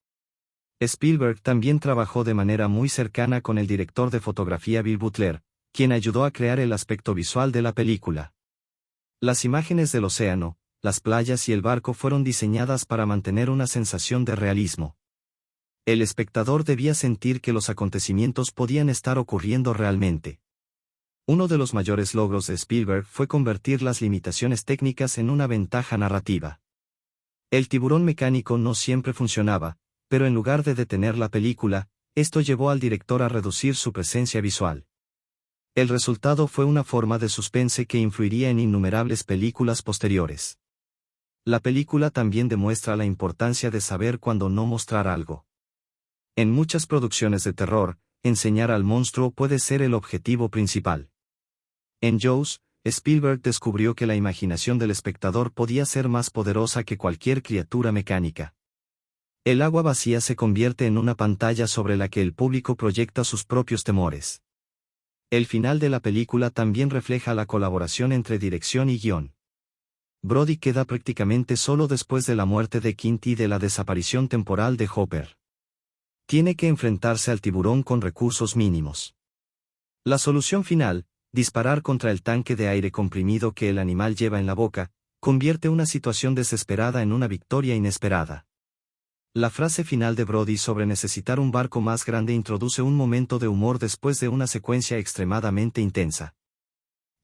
[SPEAKER 1] Spielberg también trabajó de manera muy cercana con el director de fotografía Bill Butler, quien ayudó a crear el aspecto visual de la película. Las imágenes del océano, las playas y el barco fueron diseñadas para mantener una sensación de realismo. El espectador debía sentir que los acontecimientos podían estar ocurriendo realmente. Uno de los mayores logros de Spielberg fue convertir las limitaciones técnicas en una ventaja narrativa. El tiburón mecánico no siempre funcionaba, pero en lugar de detener la película, esto llevó al director a reducir su presencia visual. El resultado fue una forma de suspense que influiría en innumerables películas posteriores. La película también demuestra la importancia de saber cuándo no mostrar algo. En muchas producciones de terror, enseñar al monstruo puede ser el objetivo principal. En Jaws, Spielberg descubrió que la imaginación del espectador podía ser más poderosa que cualquier criatura mecánica. El agua vacía se convierte en una pantalla sobre la que el público proyecta sus propios temores. El final de la película también refleja la colaboración entre dirección y guión. Brody queda prácticamente solo después de la muerte de Quint y de la desaparición temporal de Hopper. Tiene que enfrentarse al tiburón con recursos mínimos. La solución final, disparar contra el tanque de aire comprimido que el animal lleva en la boca, convierte una situación desesperada en una victoria inesperada. La frase final de Brody sobre necesitar un barco más grande introduce un momento de humor después de una secuencia extremadamente intensa.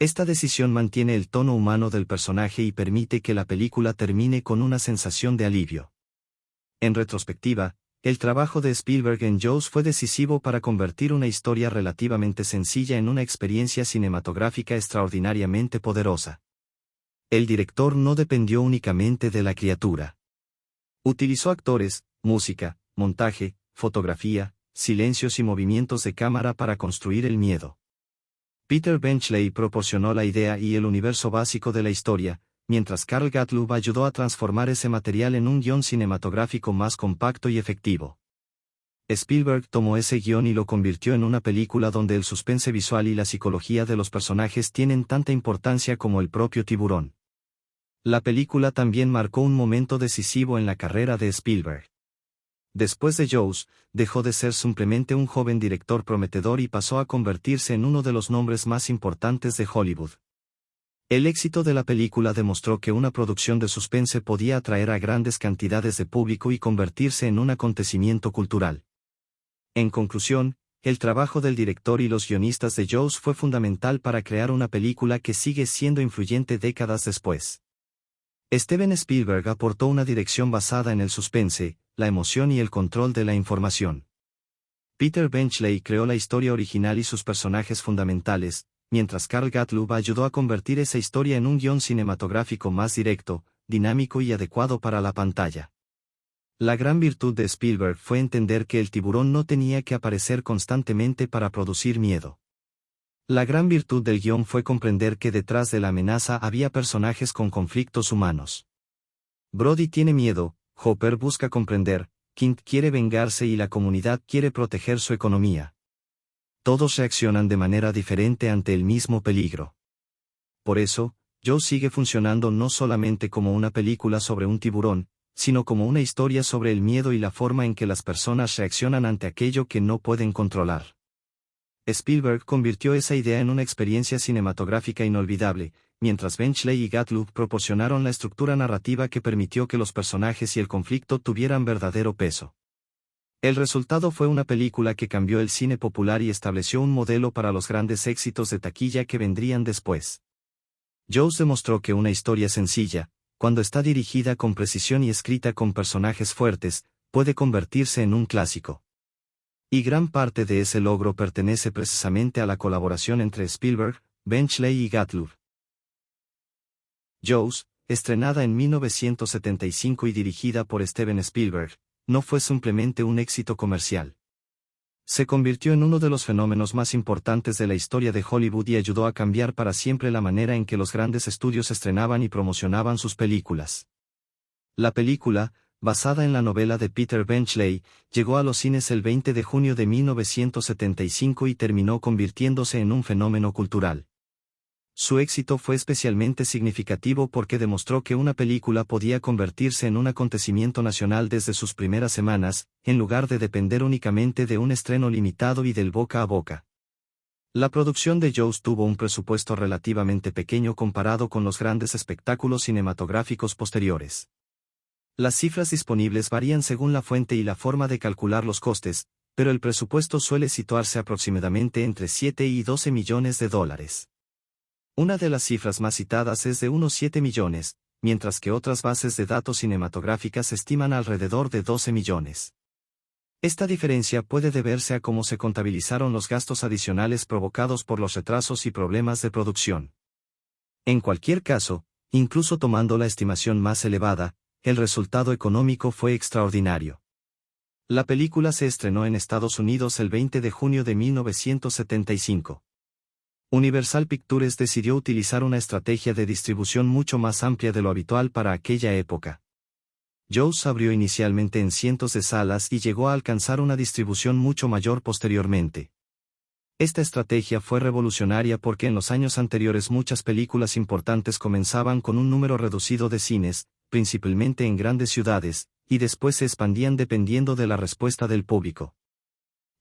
[SPEAKER 1] Esta decisión mantiene el tono humano del personaje y permite que la película termine con una sensación de alivio. En retrospectiva, el trabajo de Spielberg en Jaws fue decisivo para convertir una historia relativamente sencilla en una experiencia cinematográfica extraordinariamente poderosa. El director no dependió únicamente de la criatura. Utilizó actores, música, montaje, fotografía, silencios y movimientos de cámara para construir el miedo. Peter Benchley proporcionó la idea y el universo básico de la historia, mientras Carl Gottlieb ayudó a transformar ese material en un guión cinematográfico más compacto y efectivo. Spielberg tomó ese guión y lo convirtió en una película donde el suspense visual y la psicología de los personajes tienen tanta importancia como el propio tiburón. La película también marcó un momento decisivo en la carrera de Spielberg. Después de Jaws, dejó de ser simplemente un joven director prometedor y pasó a convertirse en uno de los nombres más importantes de Hollywood. El éxito de la película demostró que una producción de suspense podía atraer a grandes cantidades de público y convertirse en un acontecimiento cultural. En conclusión, el trabajo del director y los guionistas de Jaws fue fundamental para crear una película que sigue siendo influyente décadas después. Steven Spielberg aportó una dirección basada en el suspense, la emoción y el control de la información. Peter Benchley creó la historia original y sus personajes fundamentales, mientras Carl Gottlieb ayudó a convertir esa historia en un guión cinematográfico más directo, dinámico y adecuado para la pantalla. La gran virtud de Spielberg fue entender que el tiburón no tenía que aparecer constantemente para producir miedo. La gran virtud del guión fue comprender que detrás de la amenaza había personajes con conflictos humanos. Brody tiene miedo, Hopper busca comprender, Quint quiere vengarse y la comunidad quiere proteger su economía. Todos reaccionan de manera diferente ante el mismo peligro. Por eso, Jaws sigue funcionando no solamente como una película sobre un tiburón, sino como una historia sobre el miedo y la forma en que las personas reaccionan ante aquello que no pueden controlar. Spielberg convirtió esa idea en una experiencia cinematográfica inolvidable, mientras Benchley y Gottlieb proporcionaron la estructura narrativa que permitió que los personajes y el conflicto tuvieran verdadero peso. El resultado fue una película que cambió el cine popular y estableció un modelo para los grandes éxitos de taquilla que vendrían después. Jaws demostró que una historia sencilla, cuando está dirigida con precisión y escrita con personajes fuertes, puede convertirse en un clásico. Y gran parte de ese logro pertenece precisamente a la colaboración entre Spielberg, Benchley y Gottlieb. Jaws, estrenada en 1975 y dirigida por Steven Spielberg, no fue simplemente un éxito comercial. Se convirtió en uno de los fenómenos más importantes de la historia de Hollywood y ayudó a cambiar para siempre la manera en que los grandes estudios estrenaban y promocionaban sus películas. La película, basada en la novela de Peter Benchley, llegó a los cines el 20 de junio de 1975 y terminó convirtiéndose en un fenómeno cultural. Su éxito fue especialmente significativo porque demostró que una película podía convertirse en un acontecimiento nacional desde sus primeras semanas, en lugar de depender únicamente de un estreno limitado y del boca a boca. La producción de Jaws tuvo un presupuesto relativamente pequeño comparado con los grandes espectáculos cinematográficos posteriores. Las cifras disponibles varían según la fuente y la forma de calcular los costes, pero el presupuesto suele situarse aproximadamente entre 7 y 12 millones de dólares. Una de las cifras más citadas es de unos 7 millones, mientras que otras bases de datos cinematográficas estiman alrededor de 12 millones. Esta diferencia puede deberse a cómo se contabilizaron los gastos adicionales provocados por los retrasos y problemas de producción. En cualquier caso, incluso tomando la estimación más elevada, el resultado económico fue extraordinario. La película se estrenó en Estados Unidos el 20 de junio de 1975. Universal Pictures decidió utilizar una estrategia de distribución mucho más amplia de lo habitual para aquella época. Jaws abrió inicialmente en cientos de salas y llegó a alcanzar una distribución mucho mayor posteriormente. Esta estrategia fue revolucionaria porque en los años anteriores muchas películas importantes comenzaban con un número reducido de cines, principalmente en grandes ciudades, y después se expandían dependiendo de la respuesta del público.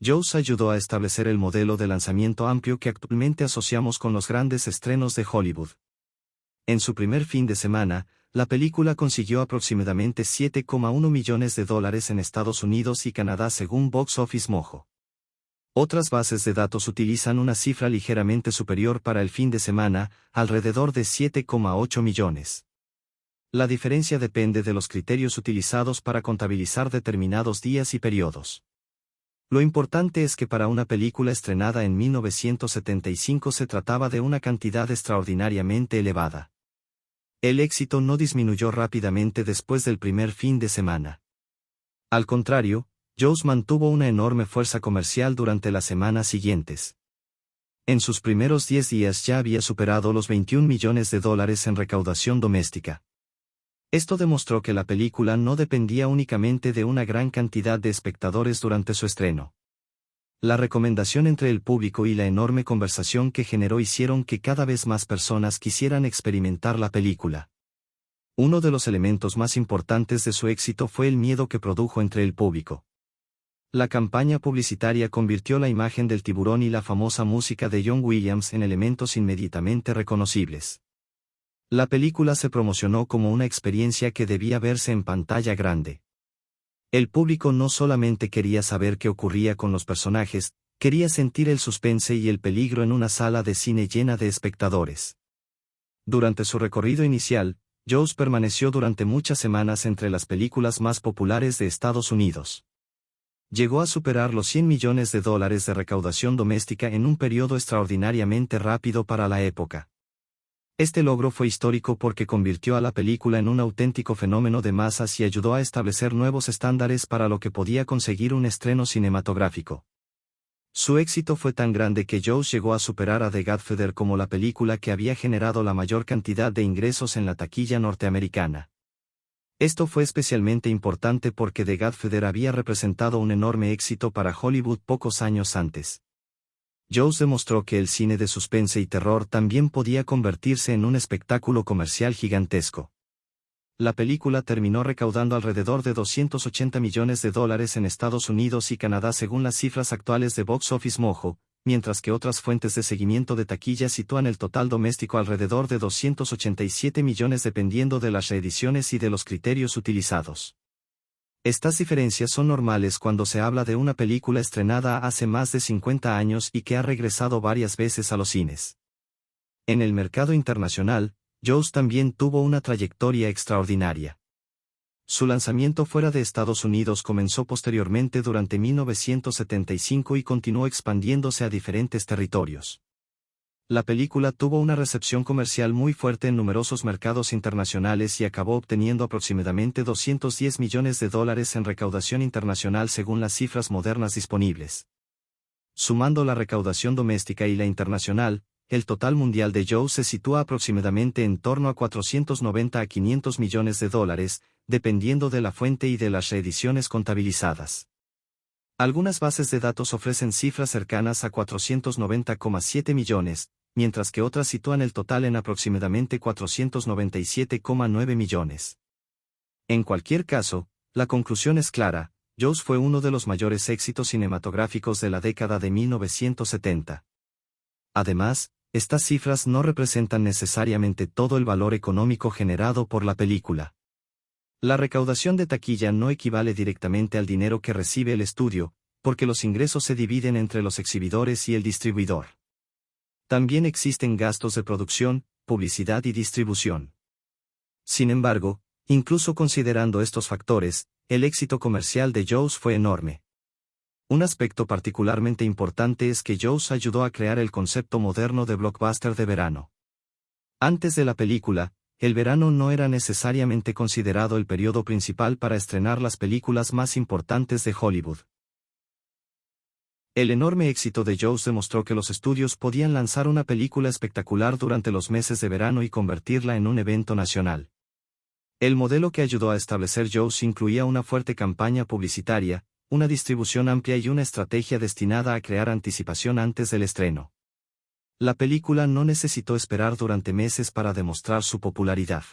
[SPEAKER 1] Jaws ayudó a establecer el modelo de lanzamiento amplio que actualmente asociamos con los grandes estrenos de Hollywood. En su primer fin de semana, la película consiguió aproximadamente $7,1 millones en Estados Unidos y Canadá según Box Office Mojo. Otras bases de datos utilizan una cifra ligeramente superior para el fin de semana, alrededor de 7,8 millones. La diferencia depende de los criterios utilizados para contabilizar determinados días y periodos. Lo importante es que para una película estrenada en 1975 se trataba de una cantidad extraordinariamente elevada. El éxito no disminuyó rápidamente después del primer fin de semana. Al contrario, Jaws mantuvo una enorme fuerza comercial durante las semanas siguientes. En sus primeros 10 días ya había superado los $21 millones en recaudación doméstica. Esto demostró que la película no dependía únicamente de una gran cantidad de espectadores durante su estreno. La recomendación entre el público y la enorme conversación que generó hicieron que cada vez más personas quisieran experimentar la película. Uno de los elementos más importantes de su éxito fue el miedo que produjo entre el público. La campaña publicitaria convirtió la imagen del tiburón y la famosa música de John Williams en elementos inmediatamente reconocibles. La película se promocionó como una experiencia que debía verse en pantalla grande. El público no solamente quería saber qué ocurría con los personajes, quería sentir el suspense y el peligro en una sala de cine llena de espectadores. Durante su recorrido inicial, Jaws permaneció durante muchas semanas entre las películas más populares de Estados Unidos. Llegó a superar los $100 millones de recaudación doméstica en un periodo extraordinariamente rápido para la época. Este logro fue histórico porque convirtió a la película en un auténtico fenómeno de masas y ayudó a establecer nuevos estándares para lo que podía conseguir un estreno cinematográfico. Su éxito fue tan grande que Jaws llegó a superar a The Godfather como la película que había generado la mayor cantidad de ingresos en la taquilla norteamericana. Esto fue especialmente importante porque The Godfather había representado un enorme éxito para Hollywood pocos años antes. Jaws demostró que el cine de suspense y terror también podía convertirse en un espectáculo comercial gigantesco. La película terminó recaudando alrededor de $280 millones en Estados Unidos y Canadá según las cifras actuales de Box Office Mojo, mientras que otras fuentes de seguimiento de taquilla sitúan el total doméstico alrededor de 287 millones dependiendo de las reediciones y de los criterios utilizados. Estas diferencias son normales cuando se habla de una película estrenada hace más de 50 años y que ha regresado varias veces a los cines. En el mercado internacional, Jaws también tuvo una trayectoria extraordinaria. Su lanzamiento fuera de Estados Unidos comenzó posteriormente durante 1975 y continuó expandiéndose a diferentes territorios. La película tuvo una recepción comercial muy fuerte en numerosos mercados internacionales y acabó obteniendo aproximadamente $210 millones en recaudación internacional según las cifras modernas disponibles. Sumando la recaudación doméstica y la internacional, el total mundial de Jaws se sitúa aproximadamente en torno a 490 a 500 millones de dólares, dependiendo de la fuente y de las reediciones contabilizadas. Algunas bases de datos ofrecen cifras cercanas a 490,7 millones, mientras que otras sitúan el total en aproximadamente 497,9 millones. En cualquier caso, la conclusión es clara: Jaws fue uno de los mayores éxitos cinematográficos de la década de 1970. Además, estas cifras no representan necesariamente todo el valor económico generado por la película. La recaudación de taquilla no equivale directamente al dinero que recibe el estudio, porque los ingresos se dividen entre los exhibidores y el distribuidor. También existen gastos de producción, publicidad y distribución. Sin embargo, incluso considerando estos factores, el éxito comercial de Jaws fue enorme. Un aspecto particularmente importante es que Jaws ayudó a crear el concepto moderno de blockbuster de verano. Antes de la película, el verano no era necesariamente considerado el periodo principal para estrenar las películas más importantes de Hollywood. El enorme éxito de Jaws demostró que los estudios podían lanzar una película espectacular durante los meses de verano y convertirla en un evento nacional. El modelo que ayudó a establecer Jaws incluía una fuerte campaña publicitaria, una distribución amplia y una estrategia destinada a crear anticipación antes del estreno. La película no necesitó esperar durante meses para demostrar su popularidad.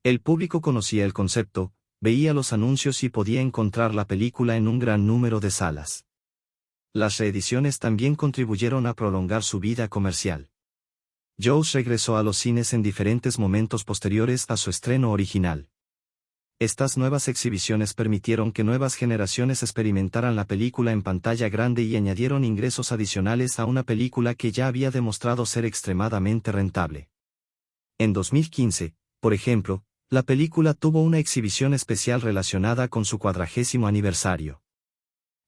[SPEAKER 1] El público conocía el concepto, veía los anuncios y podía encontrar la película en un gran número de salas. Las reediciones también contribuyeron a prolongar su vida comercial. Jaws regresó a los cines en diferentes momentos posteriores a su estreno original. Estas nuevas exhibiciones permitieron que nuevas generaciones experimentaran la película en pantalla grande y añadieron ingresos adicionales a una película que ya había demostrado ser extremadamente rentable. En 2015, por ejemplo, la película tuvo una exhibición especial relacionada con su 40º aniversario.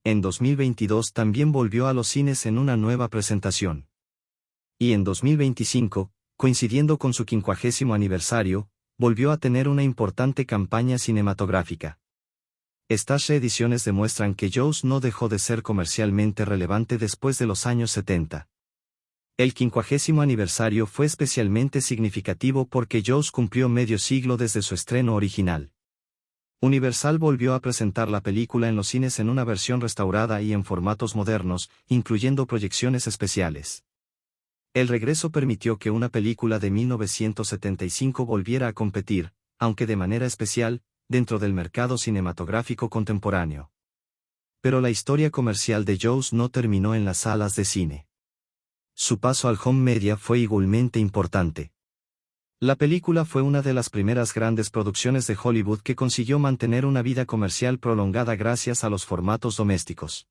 [SPEAKER 1] En 2022 también volvió a los cines en una nueva presentación. Y en 2025, coincidiendo con su 50º aniversario, volvió a tener una importante campaña cinematográfica. Estas reediciones demuestran que Jaws no dejó de ser comercialmente relevante después de los años 70. El 50º aniversario fue especialmente significativo porque Jaws cumplió medio siglo desde su estreno original. Universal volvió a presentar la película en los cines en una versión restaurada y en formatos modernos, incluyendo proyecciones especiales. El regreso permitió que una película de 1975 volviera a competir, aunque de manera especial, dentro del mercado cinematográfico contemporáneo. Pero la historia comercial de Jaws no terminó en las salas de cine. Su paso al home media fue igualmente importante. La película fue una de las primeras grandes producciones de Hollywood que consiguió mantener una vida comercial prolongada gracias a los formatos domésticos.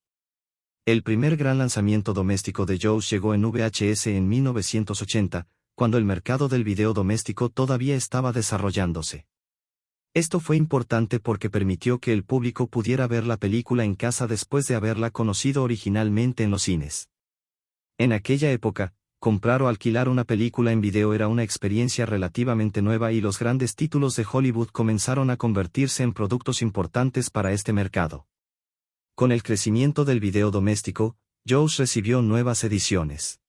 [SPEAKER 1] El primer gran lanzamiento doméstico de Jaws llegó en VHS en 1980, cuando el mercado del video doméstico todavía estaba desarrollándose. Esto fue importante porque permitió que el público pudiera ver la película en casa después de haberla conocido originalmente en los cines. En aquella época, comprar o alquilar una película en video era una experiencia relativamente nueva y los grandes títulos de Hollywood comenzaron a convertirse en productos importantes para este mercado. Con el crecimiento del video doméstico, Jaws recibió nuevas ediciones.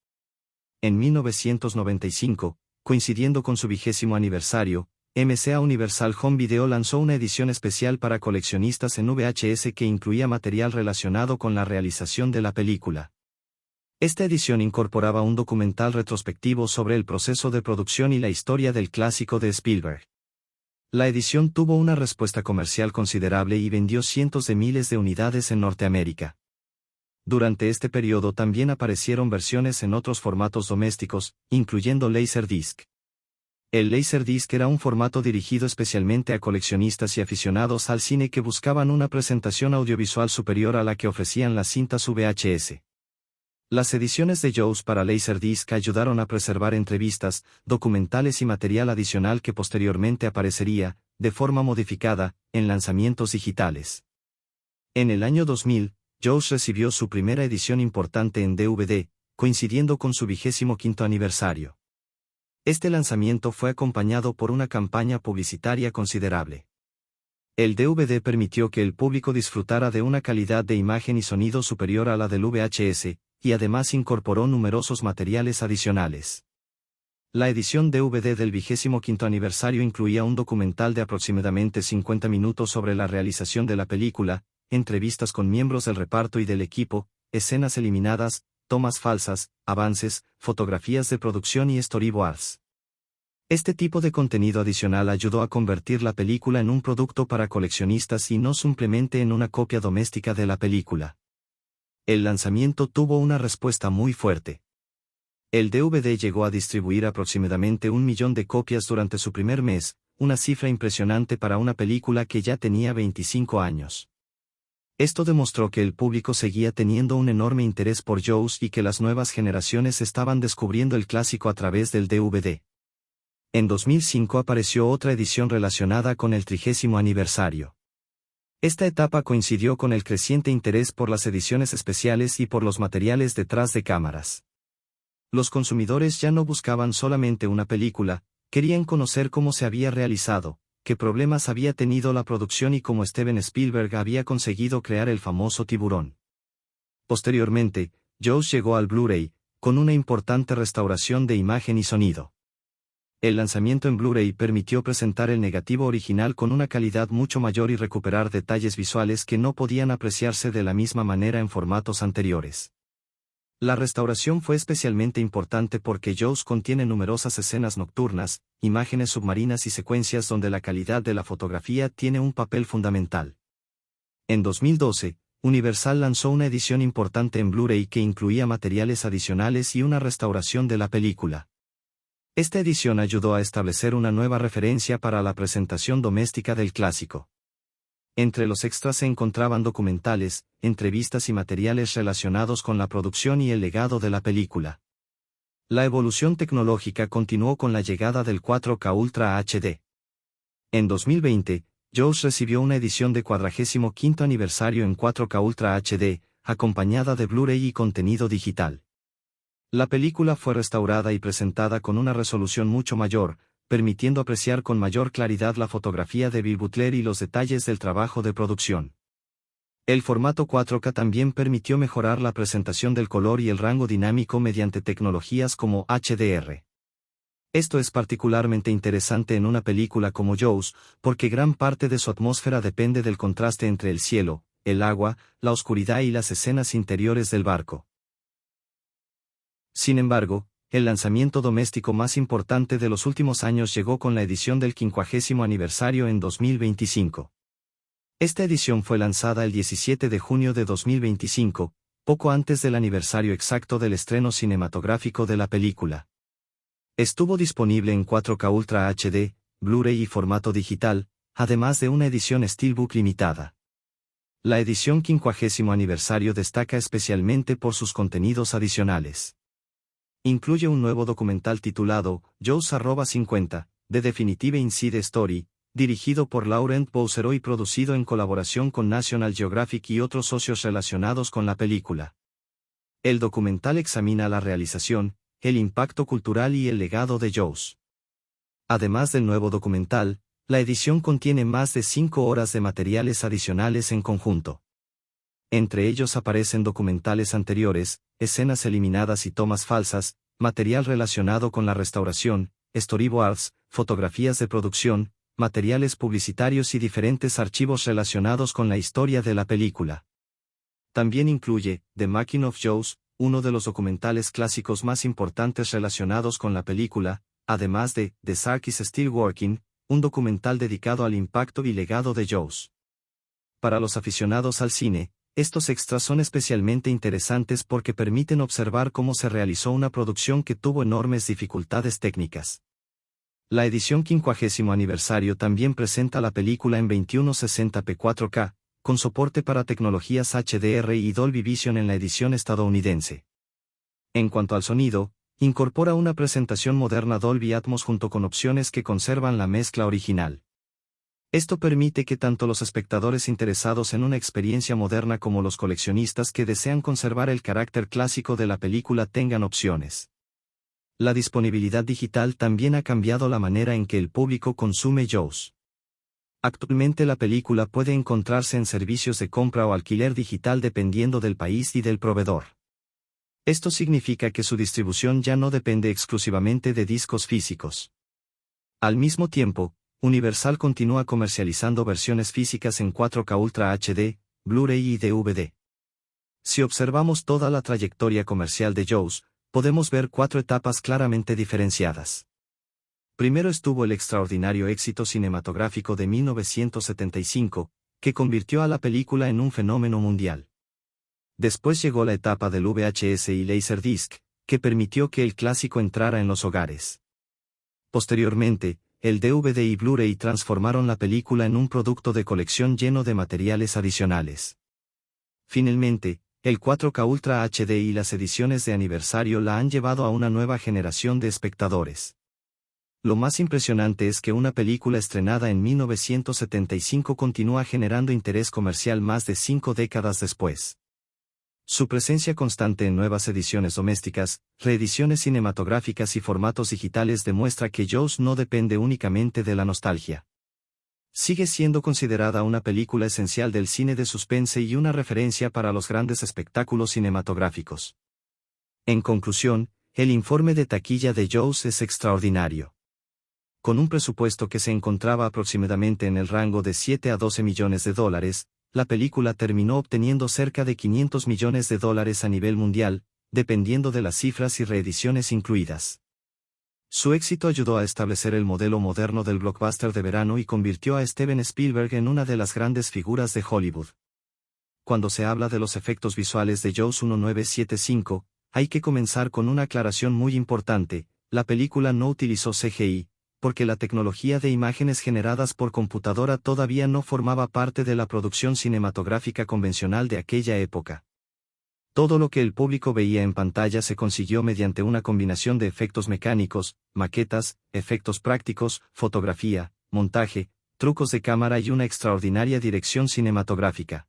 [SPEAKER 1] En 1995, coincidiendo con su 20º aniversario, MCA Universal Home Video lanzó una edición especial para coleccionistas en VHS que incluía material relacionado con la realización de la película. Esta edición incorporaba un documental retrospectivo sobre el proceso de producción y la historia del clásico de Spielberg. La edición tuvo una respuesta comercial considerable y vendió cientos de miles de unidades en Norteamérica. Durante este periodo también aparecieron versiones en otros formatos domésticos, incluyendo Laserdisc. El Laserdisc era un formato dirigido especialmente a coleccionistas y aficionados al cine que buscaban una presentación audiovisual superior a la que ofrecían las cintas VHS. Las ediciones de Jaws para Laserdisc ayudaron a preservar entrevistas, documentales y material adicional que posteriormente aparecería, de forma modificada, en lanzamientos digitales. En el año 2000, Jaws recibió su primera edición importante en DVD, coincidiendo con su 25º aniversario. Este lanzamiento fue acompañado por una campaña publicitaria considerable. El DVD permitió que el público disfrutara de una calidad de imagen y sonido superior a la del VHS, y además incorporó numerosos materiales adicionales. La edición DVD del 25º aniversario incluía un documental de aproximadamente 50 minutos sobre la realización de la película, entrevistas con miembros del reparto y del equipo, escenas eliminadas, tomas falsas, avances, fotografías de producción y storyboards. Este tipo de contenido adicional ayudó a convertir la película en un producto para coleccionistas y no simplemente en una copia doméstica de la película. El lanzamiento tuvo una respuesta muy fuerte. El DVD llegó a distribuir aproximadamente 1 millón de copias durante su primer mes, una cifra impresionante para una película que ya tenía 25 años. Esto demostró que el público seguía teniendo un enorme interés por Jaws y que las nuevas generaciones estaban descubriendo el clásico a través del DVD. En 2005 apareció otra edición relacionada con el 30º aniversario. Esta etapa coincidió con el creciente interés por las ediciones especiales y por los materiales detrás de cámaras. Los consumidores ya no buscaban solamente una película, querían conocer cómo se había realizado, qué problemas había tenido la producción y cómo Steven Spielberg había conseguido crear el famoso tiburón. Posteriormente, Jaws llegó al Blu-ray, con una importante restauración de imagen y sonido. El lanzamiento en Blu-ray permitió presentar el negativo original con una calidad mucho mayor y recuperar detalles visuales que no podían apreciarse de la misma manera en formatos anteriores. La restauración fue especialmente importante porque Jaws contiene numerosas escenas nocturnas, imágenes submarinas y secuencias donde la calidad de la fotografía tiene un papel fundamental. En 2012, Universal lanzó una edición importante en Blu-ray que incluía materiales adicionales y una restauración de la película. Esta edición ayudó a establecer una nueva referencia para la presentación doméstica del clásico. Entre los extras se encontraban documentales, entrevistas y materiales relacionados con la producción y el legado de la película. La evolución tecnológica continuó con la llegada del 4K Ultra HD. En 2020, Jaws recibió una edición de 45º aniversario en 4K Ultra HD, acompañada de Blu-ray y contenido digital. La película fue restaurada y presentada con una resolución mucho mayor, permitiendo apreciar con mayor claridad la fotografía de Bill Butler y los detalles del trabajo de producción. El formato 4K también permitió mejorar la presentación del color y el rango dinámico mediante tecnologías como HDR. Esto es particularmente interesante en una película como Jaws, porque gran parte de su atmósfera depende del contraste entre el cielo, el agua, la oscuridad y las escenas interiores del barco. Sin embargo, el lanzamiento doméstico más importante de los últimos años llegó con la edición del 50º aniversario en 2025. Esta edición fue lanzada el 17 de junio de 2025, poco antes del aniversario exacto del estreno cinematográfico de la película. Estuvo disponible en 4K Ultra HD, Blu-ray y formato digital, además de una edición Steelbook limitada. La edición 50º aniversario destaca especialmente por sus contenidos adicionales. Incluye un nuevo documental titulado Jaws @50, The Definitive Inside Story, dirigido por Laurent Bouzereau y producido en colaboración con National Geographic y otros socios relacionados con la película. El documental examina la realización, el impacto cultural y el legado de Jaws. Además del nuevo documental, la edición contiene más de 5 horas de materiales adicionales en conjunto. Entre ellos aparecen documentales anteriores, escenas eliminadas y tomas falsas, material relacionado con la restauración, storyboards, fotografías de producción, materiales publicitarios y diferentes archivos relacionados con la historia de la película. También incluye The Making of Jaws, uno de los documentales clásicos más importantes relacionados con la película, además de The Shark is Still Working, un documental dedicado al impacto y legado de Jaws. Para los aficionados al cine, estos extras son especialmente interesantes porque permiten observar cómo se realizó una producción que tuvo enormes dificultades técnicas. La edición 50º aniversario también presenta la película en 2160p 4K, con soporte para tecnologías HDR y Dolby Vision en la edición estadounidense. En cuanto al sonido, incorpora una presentación moderna Dolby Atmos junto con opciones que conservan la mezcla original. Esto permite que tanto los espectadores interesados en una experiencia moderna como los coleccionistas que desean conservar el carácter clásico de la película tengan opciones. La disponibilidad digital también ha cambiado la manera en que el público consume Jaws. Actualmente la película puede encontrarse en servicios de compra o alquiler digital dependiendo del país y del proveedor. Esto significa que su distribución ya no depende exclusivamente de discos físicos. Al mismo tiempo, Universal continúa comercializando versiones físicas en 4K Ultra HD, Blu-ray y DVD. Si observamos toda la trayectoria comercial de Jaws, podemos ver 4 etapas claramente diferenciadas. Primero estuvo el extraordinario éxito cinematográfico de 1975, que convirtió a la película en un fenómeno mundial. Después llegó la etapa del VHS y Laserdisc, que permitió que el clásico entrara en los hogares. Posteriormente, el DVD y Blu-ray transformaron la película en un producto de colección lleno de materiales adicionales. Finalmente, el 4K Ultra HD y las ediciones de aniversario la han llevado a una nueva generación de espectadores. Lo más impresionante es que una película estrenada en 1975 continúa generando interés comercial más de 5 décadas después. Su presencia constante en nuevas ediciones domésticas, reediciones cinematográficas y formatos digitales demuestra que Jaws no depende únicamente de la nostalgia. Sigue siendo considerada una película esencial del cine de suspense y una referencia para los grandes espectáculos cinematográficos. En conclusión, el informe de taquilla de Jaws es extraordinario. Con un presupuesto que se encontraba aproximadamente en el rango de 7 a 12 millones de dólares, la película terminó obteniendo cerca de 500 millones de dólares a nivel mundial, dependiendo de las cifras y reediciones incluidas. Su éxito ayudó a establecer el modelo moderno del blockbuster de verano y convirtió a Steven Spielberg en una de las grandes figuras de Hollywood. Cuando se habla de los efectos visuales de Jaws 1975, hay que comenzar con una aclaración muy importante: la película no utilizó CGI, porque la tecnología de imágenes generadas por computadora todavía no formaba parte de la producción cinematográfica convencional de aquella época. Todo lo que el público veía en pantalla se consiguió mediante una combinación de efectos mecánicos, maquetas, efectos prácticos, fotografía, montaje, trucos de cámara y una extraordinaria dirección cinematográfica.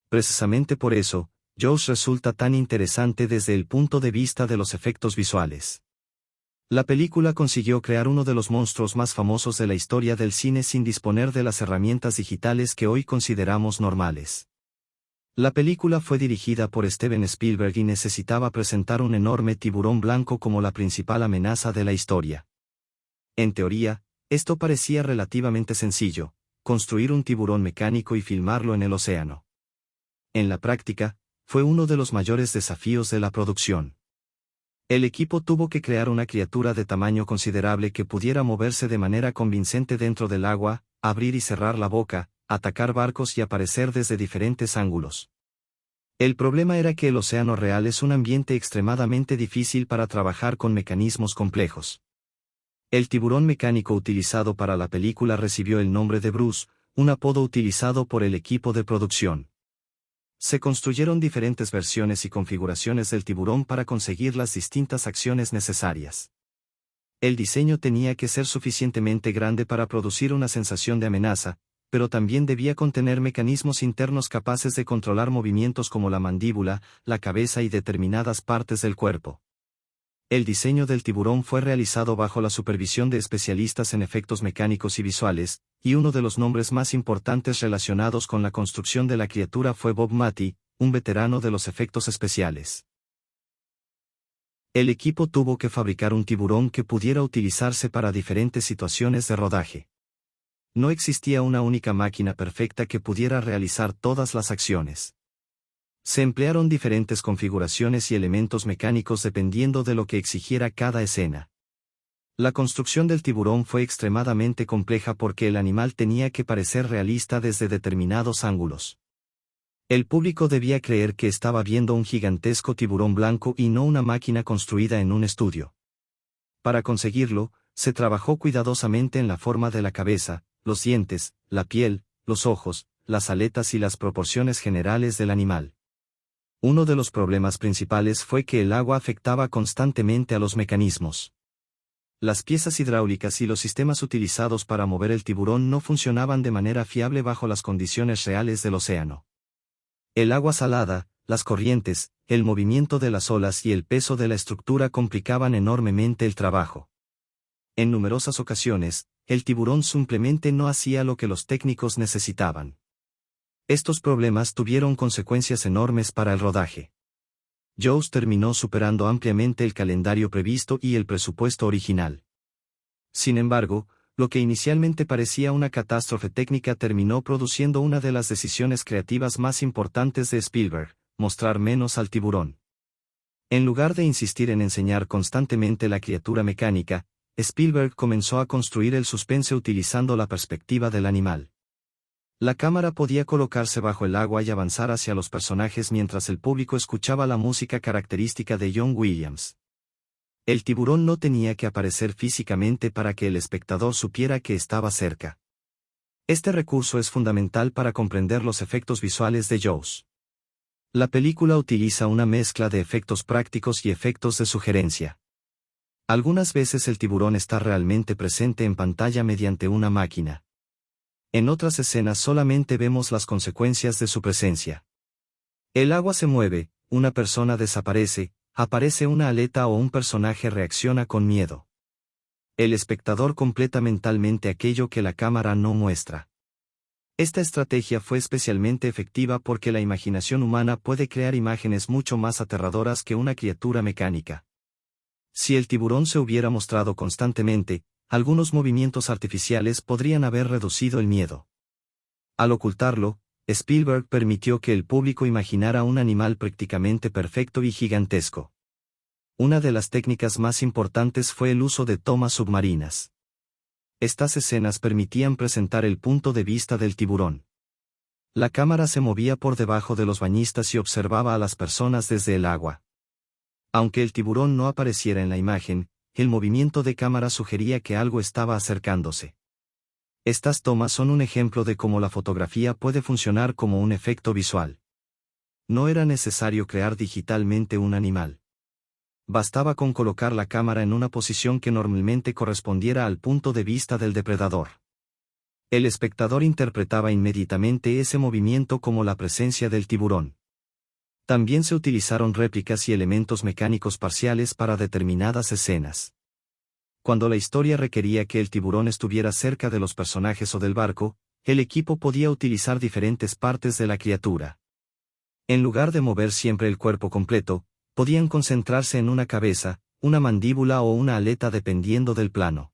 [SPEAKER 1] Precisamente por eso, Jaws resulta tan interesante desde el punto de vista de los efectos visuales. La película consiguió crear uno de los monstruos más famosos de la historia del cine sin disponer de las herramientas digitales que hoy consideramos normales. La película fue dirigida por Steven Spielberg y necesitaba presentar un enorme tiburón blanco como la principal amenaza de la historia. En teoría, esto parecía relativamente sencillo: construir un tiburón mecánico y filmarlo en el océano. En la práctica, fue uno de los mayores desafíos de la producción. El equipo tuvo que crear una criatura de tamaño considerable que pudiera moverse de manera convincente dentro del agua, abrir y cerrar la boca, atacar barcos y aparecer desde diferentes ángulos. El problema era que el océano real es un ambiente extremadamente difícil para trabajar con mecanismos complejos. El tiburón mecánico utilizado para la película recibió el nombre de Bruce, un apodo utilizado por el equipo de producción. Se construyeron diferentes versiones y configuraciones del tiburón para conseguir las distintas acciones necesarias. El diseño tenía que ser suficientemente grande para producir una sensación de amenaza, pero también debía contener mecanismos internos capaces de controlar movimientos como la mandíbula, la cabeza y determinadas partes del cuerpo. El diseño del tiburón fue realizado bajo la supervisión de especialistas en efectos mecánicos y visuales, y uno de los nombres más importantes relacionados con la construcción de la criatura fue Bob Matty, un veterano de los efectos especiales. El equipo tuvo que fabricar un tiburón que pudiera utilizarse para diferentes situaciones de rodaje. No existía una única máquina perfecta que pudiera realizar todas las acciones. Se emplearon diferentes configuraciones y elementos mecánicos dependiendo de lo que exigiera cada escena. La construcción del tiburón fue extremadamente compleja porque el animal tenía que parecer realista desde determinados ángulos. El público debía creer que estaba viendo un gigantesco tiburón blanco y no una máquina construida en un estudio. Para conseguirlo, se trabajó cuidadosamente en la forma de la cabeza, los dientes, la piel, los ojos, las aletas y las proporciones generales del animal. Uno de los problemas principales fue que el agua afectaba constantemente a los mecanismos. Las piezas hidráulicas y los sistemas utilizados para mover el tiburón no funcionaban de manera fiable bajo las condiciones reales del océano. El agua salada, las corrientes, el movimiento de las olas y el peso de la estructura complicaban enormemente el trabajo. En numerosas ocasiones, el tiburón simplemente no hacía lo que los técnicos necesitaban. Estos problemas tuvieron consecuencias enormes para el rodaje. Jaws terminó superando ampliamente el calendario previsto y el presupuesto original. Sin embargo, lo que inicialmente parecía una catástrofe técnica terminó produciendo una de las decisiones creativas más importantes de Spielberg: mostrar menos al tiburón. En lugar de insistir en enseñar constantemente la criatura mecánica, Spielberg comenzó a construir el suspense utilizando la perspectiva del animal. La cámara podía colocarse bajo el agua y avanzar hacia los personajes mientras el público escuchaba la música característica de John Williams. El tiburón no tenía que aparecer físicamente para que el espectador supiera que estaba cerca. Este recurso es fundamental para comprender los efectos visuales de Jaws. La película utiliza una mezcla de efectos prácticos y efectos de sugerencia. Algunas veces el tiburón está realmente presente en pantalla mediante una máquina. En otras escenas solamente vemos las consecuencias de su presencia. El agua se mueve, una persona desaparece, aparece una aleta o un personaje reacciona con miedo. El espectador completa mentalmente aquello que la cámara no muestra. Esta estrategia fue especialmente efectiva porque la imaginación humana puede crear imágenes mucho más aterradoras que una criatura mecánica. Si el tiburón se hubiera mostrado constantemente, algunos movimientos artificiales podrían haber reducido el miedo. Al ocultarlo, Spielberg permitió que el público imaginara un animal prácticamente perfecto y gigantesco. Una de las técnicas más importantes fue el uso de tomas submarinas. Estas escenas permitían presentar el punto de vista del tiburón. La cámara se movía por debajo de los bañistas y observaba a las personas desde el agua. Aunque el tiburón no apareciera en la imagen, el movimiento de cámara sugería que algo estaba acercándose. Estas tomas son un ejemplo de cómo la fotografía puede funcionar como un efecto visual. No era necesario crear digitalmente un animal. Bastaba con colocar la cámara en una posición que normalmente correspondiera al punto de vista del depredador. El espectador interpretaba inmediatamente ese movimiento como la presencia del tiburón. También se utilizaron réplicas y elementos mecánicos parciales para determinadas escenas. Cuando la historia requería que el tiburón estuviera cerca de los personajes o del barco, el equipo podía utilizar diferentes partes de la criatura. En lugar de mover siempre el cuerpo completo, podían concentrarse en una cabeza, una mandíbula o una aleta dependiendo del plano.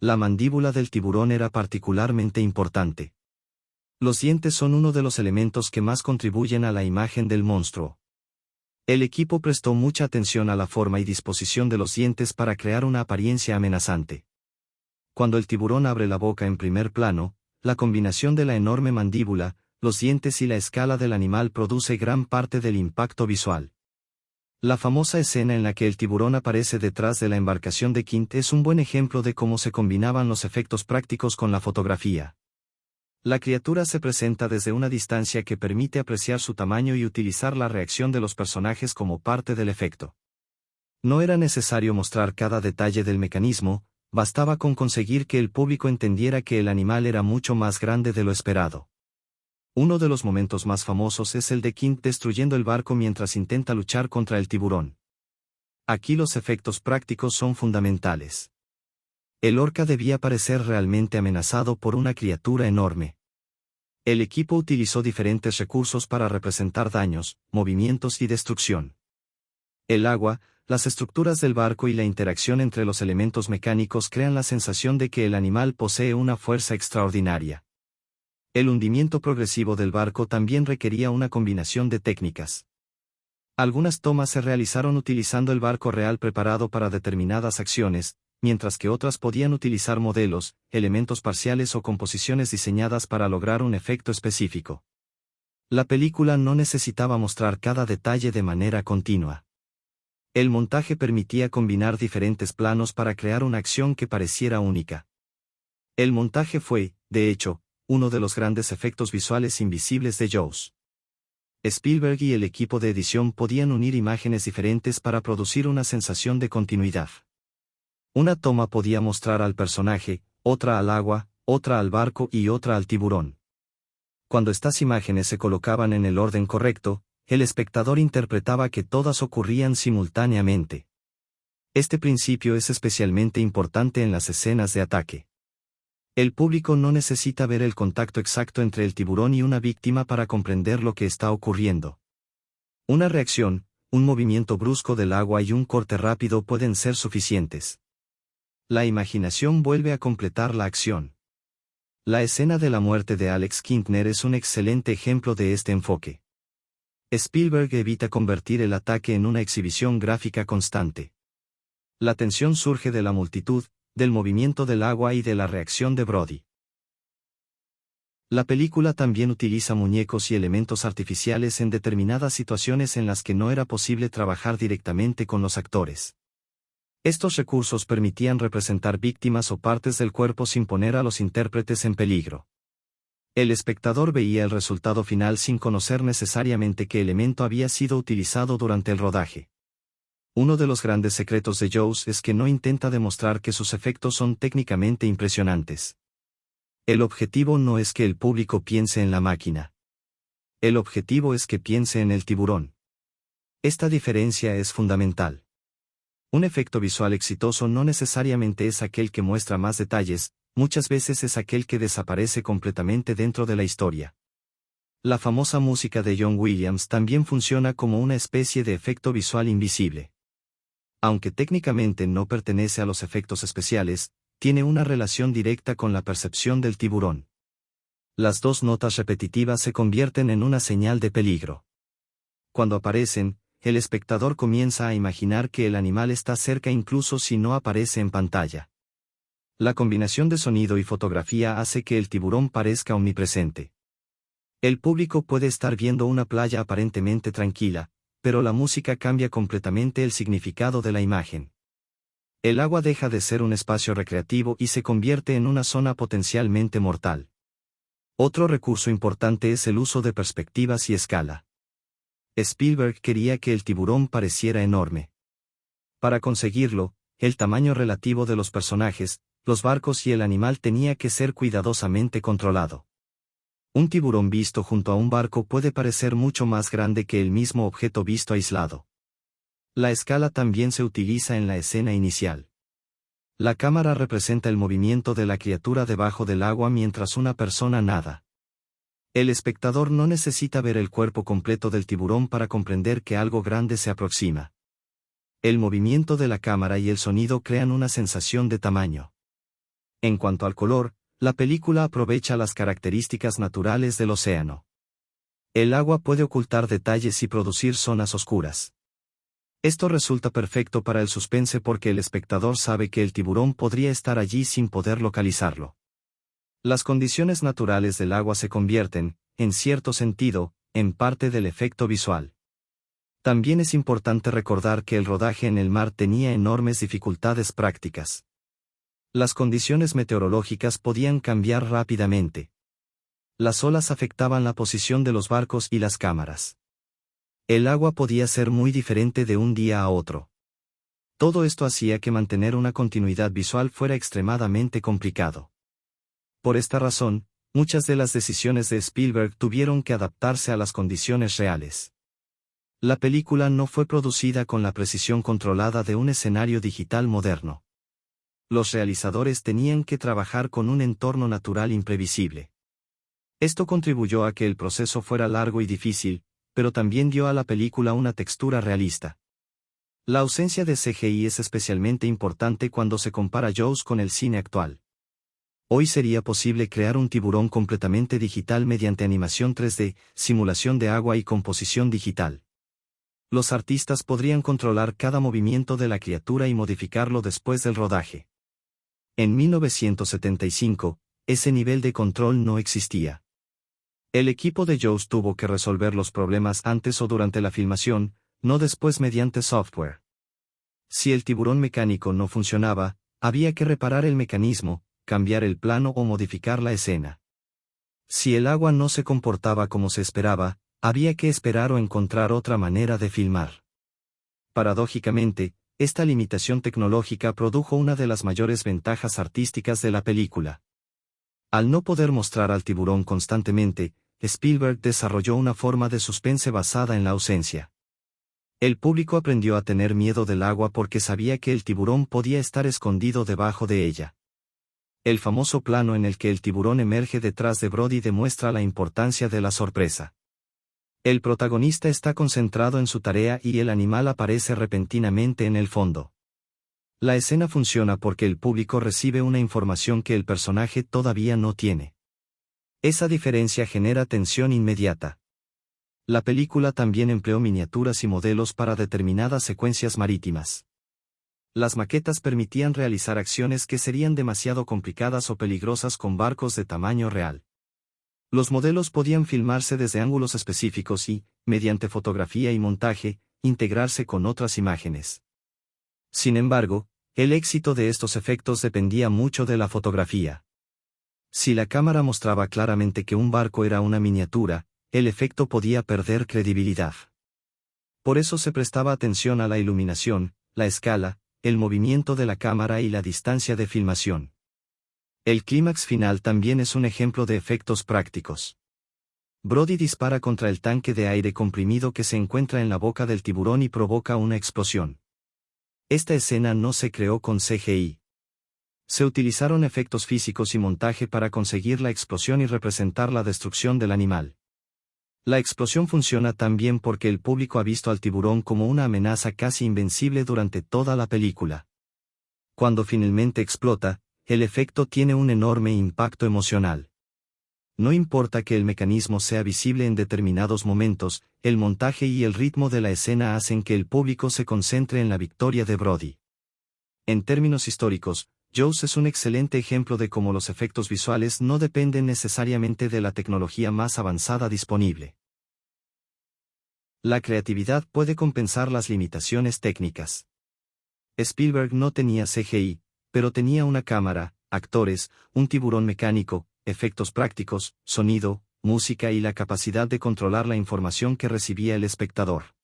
[SPEAKER 1] La mandíbula del tiburón era particularmente importante. Los dientes son uno de los elementos que más contribuyen a la imagen del monstruo. El equipo prestó mucha atención a la forma y disposición de los dientes para crear una apariencia amenazante. Cuando el tiburón abre la boca en primer plano, la combinación de la enorme mandíbula, los dientes y la escala del animal produce gran parte del impacto visual. La famosa escena en la que el tiburón aparece detrás de la embarcación de Quint es un buen ejemplo de cómo se combinaban los efectos prácticos con la fotografía. La criatura se presenta desde una distancia que permite apreciar su tamaño y utilizar la reacción de los personajes como parte del efecto. No era necesario mostrar cada detalle del mecanismo, bastaba con conseguir que el público entendiera que el animal era mucho más grande de lo esperado. Uno de los momentos más famosos es el de Quint destruyendo el barco mientras intenta luchar contra el tiburón. Aquí los efectos prácticos son fundamentales. El orca debía parecer realmente amenazado por una criatura enorme. El equipo utilizó diferentes recursos para representar daños, movimientos y destrucción. El agua, las estructuras del barco y la interacción entre los elementos mecánicos crean la sensación de que el animal posee una fuerza extraordinaria. El hundimiento progresivo del barco también requería una combinación de técnicas. Algunas tomas se realizaron utilizando el barco real preparado para determinadas acciones, mientras que otras podían utilizar modelos, elementos parciales o composiciones diseñadas para lograr un efecto específico. La película no necesitaba mostrar cada detalle de manera continua. El montaje permitía combinar diferentes planos para crear una acción que pareciera única. El montaje fue, de hecho, uno de los grandes efectos visuales invisibles de Jaws. Spielberg y el equipo de edición podían unir imágenes diferentes para producir una sensación de continuidad. Una toma podía mostrar al personaje, otra al agua, otra al barco y otra al tiburón. Cuando estas imágenes se colocaban en el orden correcto, el espectador interpretaba que todas ocurrían simultáneamente. Este principio es especialmente importante en las escenas de ataque. El público no necesita ver el contacto exacto entre el tiburón y una víctima para comprender lo que está ocurriendo. Una reacción, un movimiento brusco del agua y un corte rápido pueden ser suficientes. La imaginación vuelve a completar la acción. La escena de la muerte de Alex Kintner es un excelente ejemplo de este enfoque. Spielberg evita convertir el ataque en una exhibición gráfica constante. La tensión surge de la multitud, del movimiento del agua y de la reacción de Brody. La película también utiliza muñecos y elementos artificiales en determinadas situaciones en las que no era posible trabajar directamente con los actores. Estos recursos permitían representar víctimas o partes del cuerpo sin poner a los intérpretes en peligro. El espectador veía el resultado final sin conocer necesariamente qué elemento había sido utilizado durante el rodaje. Uno de los grandes secretos de Jaws es que no intenta demostrar que sus efectos son técnicamente impresionantes. El objetivo no es que el público piense en la máquina. El objetivo es que piense en el tiburón. Esta diferencia es fundamental. Un efecto visual exitoso no necesariamente es aquel que muestra más detalles, muchas veces es aquel que desaparece completamente dentro de la historia. La famosa música de John Williams también funciona como una especie de efecto visual invisible. Aunque técnicamente no pertenece a los efectos especiales, tiene una relación directa con la percepción del tiburón. Las dos notas repetitivas se convierten en una señal de peligro. Cuando aparecen, el espectador comienza a imaginar que el animal está cerca incluso si no aparece en pantalla. La combinación de sonido y fotografía hace que el tiburón parezca omnipresente. El público puede estar viendo una playa aparentemente tranquila, pero la música cambia completamente el significado de la imagen. El agua deja de ser un espacio recreativo y se convierte en una zona potencialmente mortal. Otro recurso importante es el uso de perspectivas y escala. Spielberg quería que el tiburón pareciera enorme. Para conseguirlo, el tamaño relativo de los personajes, los barcos y el animal tenía que ser cuidadosamente controlado. Un tiburón visto junto a un barco puede parecer mucho más grande que el mismo objeto visto aislado. La escala también se utiliza en la escena inicial. La cámara representa el movimiento de la criatura debajo del agua mientras una persona nada. El espectador no necesita ver el cuerpo completo del tiburón para comprender que algo grande se aproxima. El movimiento de la cámara y el sonido crean una sensación de tamaño. En cuanto al color, la película aprovecha las características naturales del océano. El agua puede ocultar detalles y producir zonas oscuras. Esto resulta perfecto para el suspense porque el espectador sabe que el tiburón podría estar allí sin poder localizarlo. Las condiciones naturales del agua se convierten, en cierto sentido, en parte del efecto visual. También es importante recordar que el rodaje en el mar tenía enormes dificultades prácticas. Las condiciones meteorológicas podían cambiar rápidamente. Las olas afectaban la posición de los barcos y las cámaras. El agua podía ser muy diferente de un día a otro. Todo esto hacía que mantener una continuidad visual fuera extremadamente complicado. Por esta razón, muchas de las decisiones de Spielberg tuvieron que adaptarse a las condiciones reales. La película no fue producida con la precisión controlada de un escenario digital moderno. Los realizadores tenían que trabajar con un entorno natural imprevisible. Esto contribuyó a que el proceso fuera largo y difícil, pero también dio a la película una textura realista. La ausencia de CGI es especialmente importante cuando se compara Jaws con el cine actual. Hoy sería posible crear un tiburón completamente digital mediante animación 3D, simulación de agua y composición digital. Los artistas podrían controlar cada movimiento de la criatura y modificarlo después del rodaje. En 1975, ese nivel de control no existía. El equipo de Jaws tuvo que resolver los problemas antes o durante la filmación, no después mediante software. Si el tiburón mecánico no funcionaba, había que reparar el mecanismo, cambiar el plano o modificar la escena. Si el agua no se comportaba como se esperaba, había que esperar o encontrar otra manera de filmar. Paradójicamente, esta limitación tecnológica produjo una de las mayores ventajas artísticas de la película. Al no poder mostrar al tiburón constantemente, Spielberg desarrolló una forma de suspense basada en la ausencia. El público aprendió a tener miedo del agua porque sabía que el tiburón podía estar escondido debajo de ella. El famoso plano en el que el tiburón emerge detrás de Brody demuestra la importancia de la sorpresa. El protagonista está concentrado en su tarea y el animal aparece repentinamente en el fondo. La escena funciona porque el público recibe una información que el personaje todavía no tiene. Esa diferencia genera tensión inmediata. La película también empleó miniaturas y modelos para determinadas secuencias marítimas. Las maquetas permitían realizar acciones que serían demasiado complicadas o peligrosas con barcos de tamaño real. Los modelos podían filmarse desde ángulos específicos y, mediante fotografía y montaje, integrarse con otras imágenes. Sin embargo, el éxito de estos efectos dependía mucho de la fotografía. Si la cámara mostraba claramente que un barco era una miniatura, el efecto podía perder credibilidad. Por eso se prestaba atención a la iluminación, la escala, el movimiento de la cámara y la distancia de filmación. El clímax final también es un ejemplo de efectos prácticos. Brody dispara contra el tanque de aire comprimido que se encuentra en la boca del tiburón y provoca una explosión. Esta escena no se creó con CGI. Se utilizaron efectos físicos y montaje para conseguir la explosión y representar la destrucción del animal. La explosión funciona tan bien porque el público ha visto al tiburón como una amenaza casi invencible durante toda la película. Cuando finalmente explota, el efecto tiene un enorme impacto emocional. No importa que el mecanismo sea visible en determinados momentos, el montaje y el ritmo de la escena hacen que el público se concentre en la victoria de Brody. En términos históricos, Jaws es un excelente ejemplo de cómo los efectos visuales no dependen necesariamente de la tecnología más avanzada disponible. La creatividad puede compensar las limitaciones técnicas. Spielberg no tenía CGI, pero tenía una cámara, actores, un tiburón mecánico, efectos prácticos, sonido, música y la capacidad de controlar la información que recibía el espectador.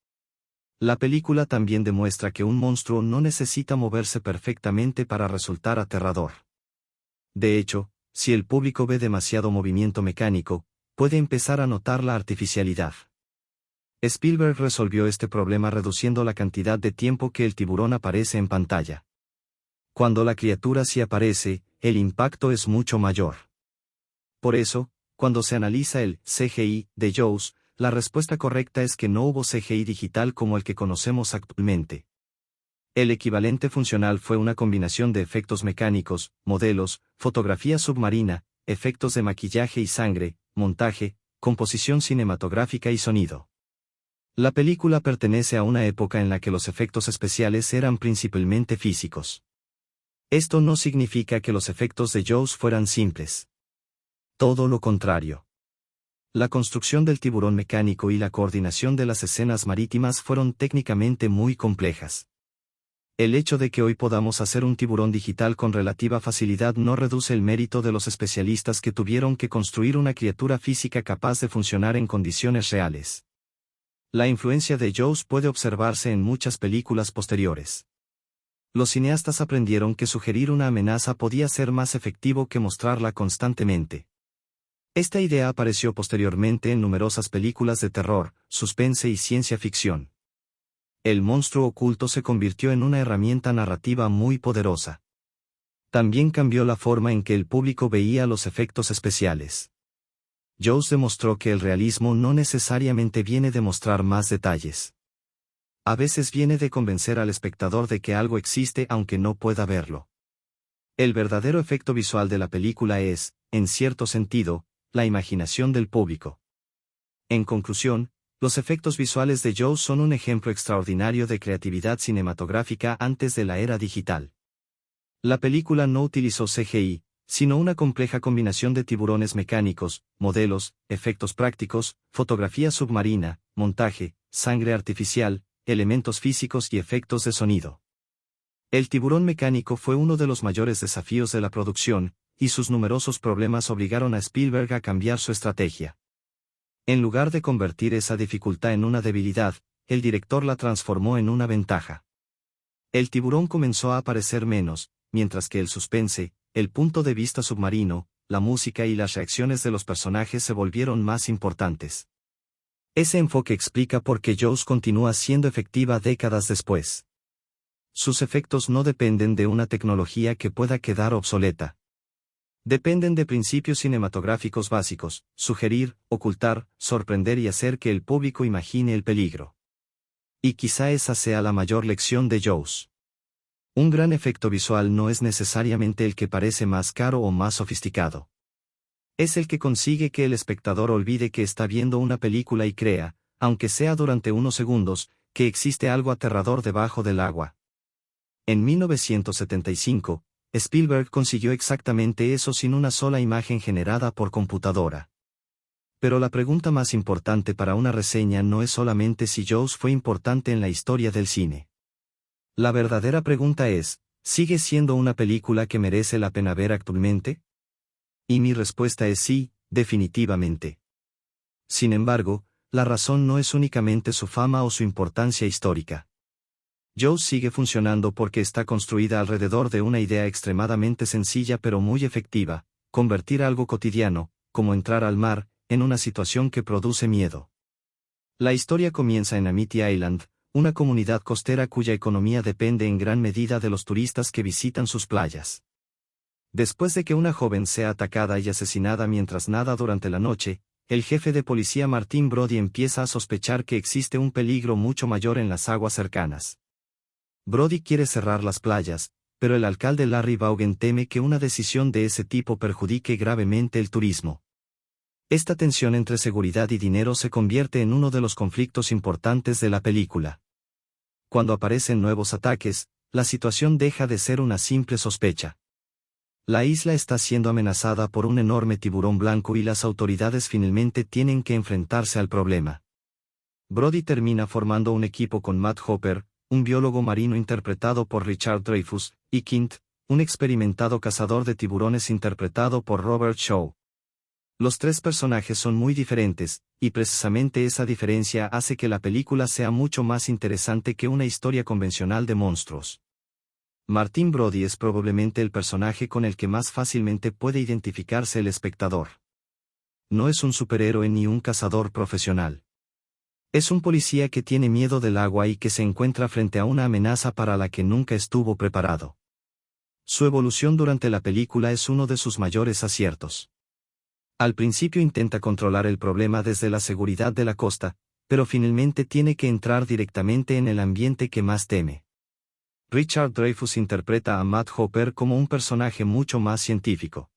[SPEAKER 1] La película también demuestra que un monstruo no necesita moverse perfectamente para resultar aterrador. De hecho, si el público ve demasiado movimiento mecánico, puede empezar a notar la artificialidad. Spielberg resolvió este problema reduciendo la cantidad de tiempo que el tiburón aparece en pantalla. Cuando la criatura sí aparece, el impacto es mucho mayor. Por eso, cuando se analiza el CGI de Jaws, la respuesta correcta es que no hubo CGI digital como el que conocemos actualmente. El equivalente funcional fue una combinación de efectos mecánicos, modelos, fotografía submarina, efectos de maquillaje y sangre, montaje, composición cinematográfica y sonido. La película pertenece a una época en la que los efectos especiales eran principalmente físicos. Esto no significa que los efectos de Jaws fueran simples. Todo lo contrario. La construcción del tiburón mecánico y la coordinación de las escenas marítimas fueron técnicamente muy complejas. El hecho de que hoy podamos hacer un tiburón digital con relativa facilidad no reduce el mérito de los especialistas que tuvieron que construir una criatura física capaz de funcionar en condiciones reales. La influencia de Jaws puede observarse en muchas películas posteriores. Los cineastas aprendieron que sugerir una amenaza podía ser más efectivo que mostrarla constantemente. Esta idea apareció posteriormente en numerosas películas de terror, suspense y ciencia ficción. El monstruo oculto se convirtió en una herramienta narrativa muy poderosa. También cambió la forma en que el público veía los efectos especiales. Jaws demostró que el realismo no necesariamente viene de mostrar más detalles. A veces viene de convencer al espectador de que algo existe aunque no pueda verlo. El verdadero efecto visual de la película es, en cierto sentido, la imaginación del público. En conclusión, los efectos visuales de Jaws son un ejemplo extraordinario de creatividad cinematográfica antes de la era digital. La película no utilizó CGI, sino una compleja combinación de tiburones mecánicos, modelos, efectos prácticos, fotografía submarina, montaje, sangre artificial, elementos físicos y efectos de sonido. El tiburón mecánico fue uno de los mayores desafíos de la producción, y sus numerosos problemas obligaron a Spielberg a cambiar su estrategia. En lugar de convertir esa dificultad en una debilidad, el director la transformó en una ventaja. El tiburón comenzó a aparecer menos, mientras que el suspense, el punto de vista submarino, la música y las reacciones de los personajes se volvieron más importantes. Ese enfoque explica por qué Jaws continúa siendo efectiva décadas después. Sus efectos no dependen de una tecnología que pueda quedar obsoleta. Dependen de principios cinematográficos básicos: sugerir, ocultar, sorprender y hacer que el público imagine el peligro. Y quizá esa sea la mayor lección de Jaws. Un gran efecto visual no es necesariamente el que parece más caro o más sofisticado. Es el que consigue que el espectador olvide que está viendo una película y crea, aunque sea durante unos segundos, que existe algo aterrador debajo del agua. En 1975, Spielberg consiguió exactamente eso sin una sola imagen generada por computadora. Pero la pregunta más importante para una reseña no es solamente si Jaws fue importante en la historia del cine. La verdadera pregunta es, ¿sigue siendo una película que merece la pena ver actualmente? Y mi respuesta es sí, definitivamente. Sin embargo, la razón no es únicamente su fama o su importancia histórica. Jaws sigue funcionando porque está construida alrededor de una idea extremadamente sencilla pero muy efectiva: convertir algo cotidiano, como entrar al mar, en una situación que produce miedo. La historia comienza en Amity Island, una comunidad costera cuya economía depende en gran medida de los turistas que visitan sus playas. Después de que una joven sea atacada y asesinada mientras nada durante la noche, el jefe de policía Martin Brody empieza a sospechar que existe un peligro mucho mayor en las aguas cercanas. Brody quiere cerrar las playas, pero el alcalde Larry Vaughan teme que una decisión de ese tipo perjudique gravemente el turismo. Esta tensión entre seguridad y dinero se convierte en uno de los conflictos importantes de la película. Cuando aparecen nuevos ataques, la situación deja de ser una simple sospecha. La isla está siendo amenazada por un enorme tiburón blanco y las autoridades finalmente tienen que enfrentarse al problema. Brody termina formando un equipo con Matt Hopper, un biólogo marino interpretado por Richard Dreyfuss, y Quint, un experimentado cazador de tiburones interpretado por Robert Shaw. Los tres personajes son muy diferentes, y precisamente esa diferencia hace que la película sea mucho más interesante que una historia convencional de monstruos. Martin Brody es probablemente el personaje con el que más fácilmente puede identificarse el espectador. No es un superhéroe ni un cazador profesional. Es un policía que tiene miedo del agua y que se encuentra frente a una amenaza para la que nunca estuvo preparado. Su evolución durante la película es uno de sus mayores aciertos. Al principio intenta controlar el problema desde la seguridad de la costa, pero finalmente tiene que entrar directamente en el ambiente que más teme. Richard Dreyfuss interpreta a Matt Hopper como un personaje mucho más científico.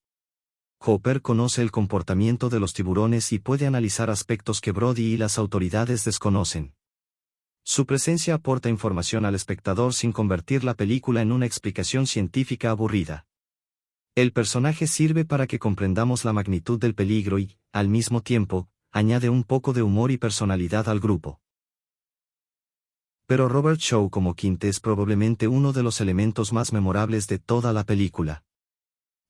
[SPEAKER 1] Hopper conoce el comportamiento de los tiburones y puede analizar aspectos que Brody y las autoridades desconocen. Su presencia aporta información al espectador sin convertir la película en una explicación científica aburrida. El personaje sirve para que comprendamos la magnitud del peligro y, al mismo tiempo, añade un poco de humor y personalidad al grupo. Pero Robert Shaw como Quint es probablemente uno de los elementos más memorables de toda la película.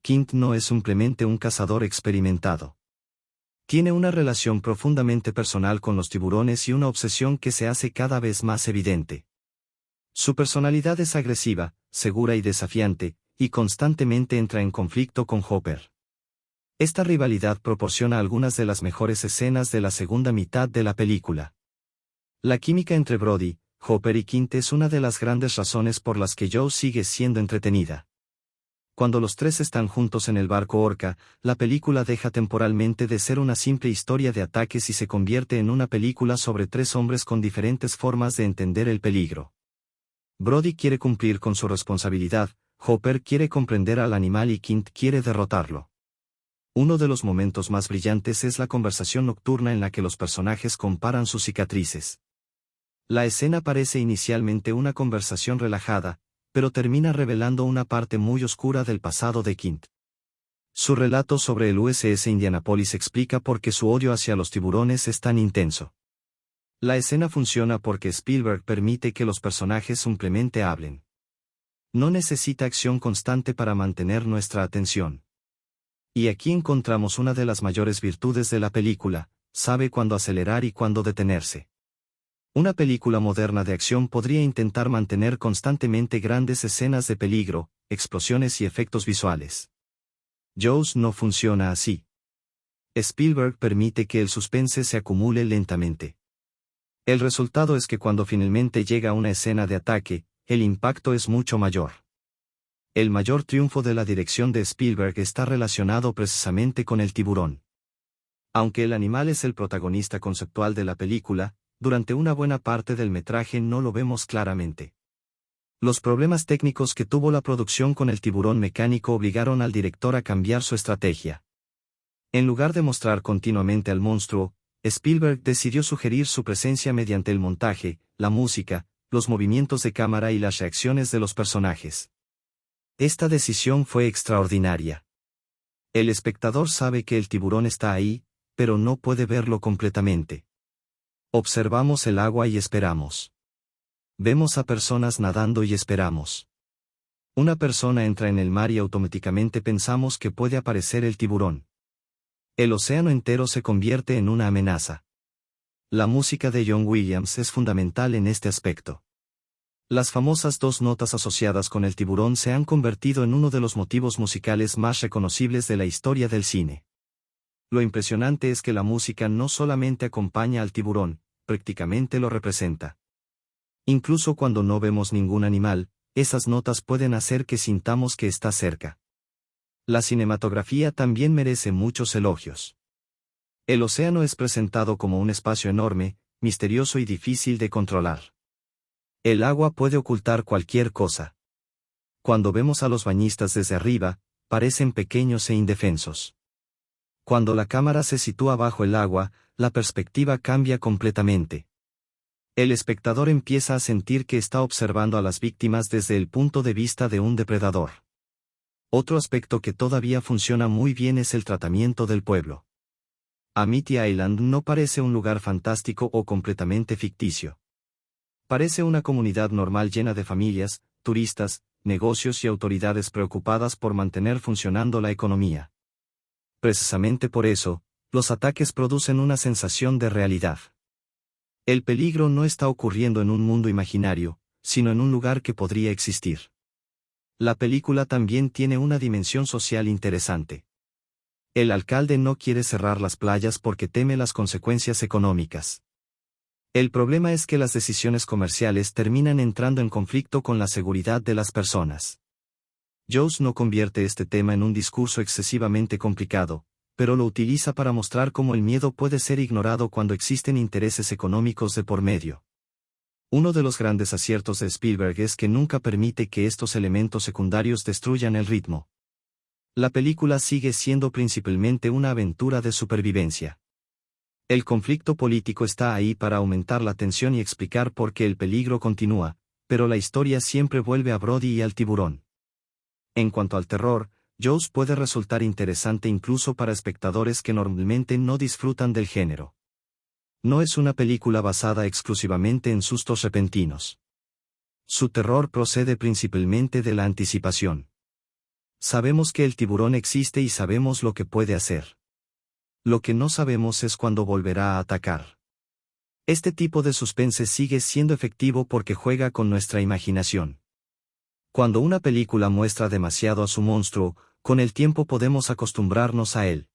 [SPEAKER 1] Quint no es simplemente un cazador experimentado. Tiene una relación profundamente personal con los tiburones y una obsesión que se hace cada vez más evidente. Su personalidad es agresiva, segura y desafiante, y constantemente entra en conflicto con Hopper. Esta rivalidad proporciona algunas de las mejores escenas de la segunda mitad de la película. La química entre Brody, Hopper y Quint es una de las grandes razones por las que Joe sigue siendo entretenida. Cuando los tres están juntos en el barco Orca, la película deja temporalmente de ser una simple historia de ataques y se convierte en una película sobre tres hombres con diferentes formas de entender el peligro. Brody quiere cumplir con su responsabilidad, Hopper quiere comprender al animal y Quint quiere derrotarlo. Uno de los momentos más brillantes es la conversación nocturna en la que los personajes comparan sus cicatrices. La escena parece inicialmente una conversación relajada, pero termina revelando una parte muy oscura del pasado de Quint. Su relato sobre el USS Indianapolis explica por qué su odio hacia los tiburones es tan intenso. La escena funciona porque Spielberg permite que los personajes simplemente hablen. No necesita acción constante para mantener nuestra atención. Y aquí encontramos una de las mayores virtudes de la película: sabe cuándo acelerar y cuándo detenerse. Una película moderna de acción podría intentar mantener constantemente grandes escenas de peligro, explosiones y efectos visuales. Jaws no funciona así. Spielberg permite que el suspense se acumule lentamente. El resultado es que cuando finalmente llega una escena de ataque, el impacto es mucho mayor. El mayor triunfo de la dirección de Spielberg está relacionado precisamente con el tiburón. Aunque el animal es el protagonista conceptual de la película, durante una buena parte del metraje no lo vemos claramente. Los problemas técnicos que tuvo la producción con el tiburón mecánico obligaron al director a cambiar su estrategia. En lugar de mostrar continuamente al monstruo, Spielberg decidió sugerir su presencia mediante el montaje, la música, los movimientos de cámara y las reacciones de los personajes. Esta decisión fue extraordinaria. El espectador sabe que el tiburón está ahí, pero no puede verlo completamente. Observamos el agua y esperamos. Vemos a personas nadando y esperamos. Una persona entra en el mar y automáticamente pensamos que puede aparecer el tiburón. El océano entero se convierte en una amenaza. La música de John Williams es fundamental en este aspecto. Las famosas dos notas asociadas con el tiburón se han convertido en uno de los motivos musicales más reconocibles de la historia del cine. Lo impresionante es que la música no solamente acompaña al tiburón, prácticamente lo representa. Incluso cuando no vemos ningún animal, esas notas pueden hacer que sintamos que está cerca. La cinematografía también merece muchos elogios. El océano es presentado como un espacio enorme, misterioso y difícil de controlar. El agua puede ocultar cualquier cosa. Cuando vemos a los bañistas desde arriba, parecen pequeños e indefensos. Cuando la cámara se sitúa bajo el agua, la perspectiva cambia completamente. El espectador empieza a sentir que está observando a las víctimas desde el punto de vista de un depredador. Otro aspecto que todavía funciona muy bien es el tratamiento del pueblo. Amity Island no parece un lugar fantástico o completamente ficticio. Parece una comunidad normal llena de familias, turistas, negocios y autoridades preocupadas por mantener funcionando la economía. Precisamente por eso, los ataques producen una sensación de realidad. El peligro no está ocurriendo en un mundo imaginario, sino en un lugar que podría existir. La película también tiene una dimensión social interesante. El alcalde no quiere cerrar las playas porque teme las consecuencias económicas. El problema es que las decisiones comerciales terminan entrando en conflicto con la seguridad de las personas. Jaws no convierte este tema en un discurso excesivamente complicado, pero lo utiliza para mostrar cómo el miedo puede ser ignorado cuando existen intereses económicos de por medio. Uno de los grandes aciertos de Spielberg es que nunca permite que estos elementos secundarios destruyan el ritmo. La película sigue siendo principalmente una aventura de supervivencia. El conflicto político está ahí para aumentar la tensión y explicar por qué el peligro continúa, pero la historia siempre vuelve a Brody y al tiburón. En cuanto al terror, Jaws puede resultar interesante incluso para espectadores que normalmente no disfrutan del género. No es una película basada exclusivamente en sustos repentinos. Su terror procede principalmente de la anticipación. Sabemos que el tiburón existe y sabemos lo que puede hacer. Lo que no sabemos es cuándo volverá a atacar. Este tipo de suspense sigue siendo efectivo porque juega con nuestra imaginación. Cuando una película muestra demasiado a su monstruo, con el tiempo podemos acostumbrarnos a él.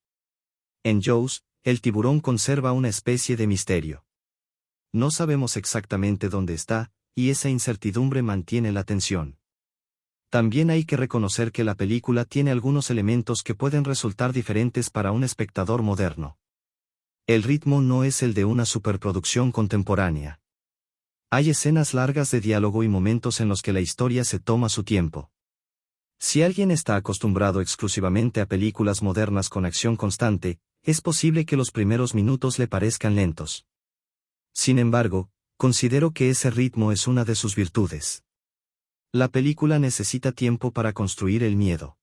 [SPEAKER 1] En Jaws, el tiburón conserva una especie de misterio. No sabemos exactamente dónde está, y esa incertidumbre mantiene la tensión. También hay que reconocer que la película tiene algunos elementos que pueden resultar diferentes para un espectador moderno. El ritmo no es el de una superproducción contemporánea. Hay escenas largas de diálogo y momentos en los que la historia se toma su tiempo. Si alguien está acostumbrado exclusivamente a películas modernas con acción constante, es posible que los primeros minutos le parezcan lentos. Sin embargo, considero que ese ritmo es una de sus virtudes. La película necesita tiempo para construir el miedo.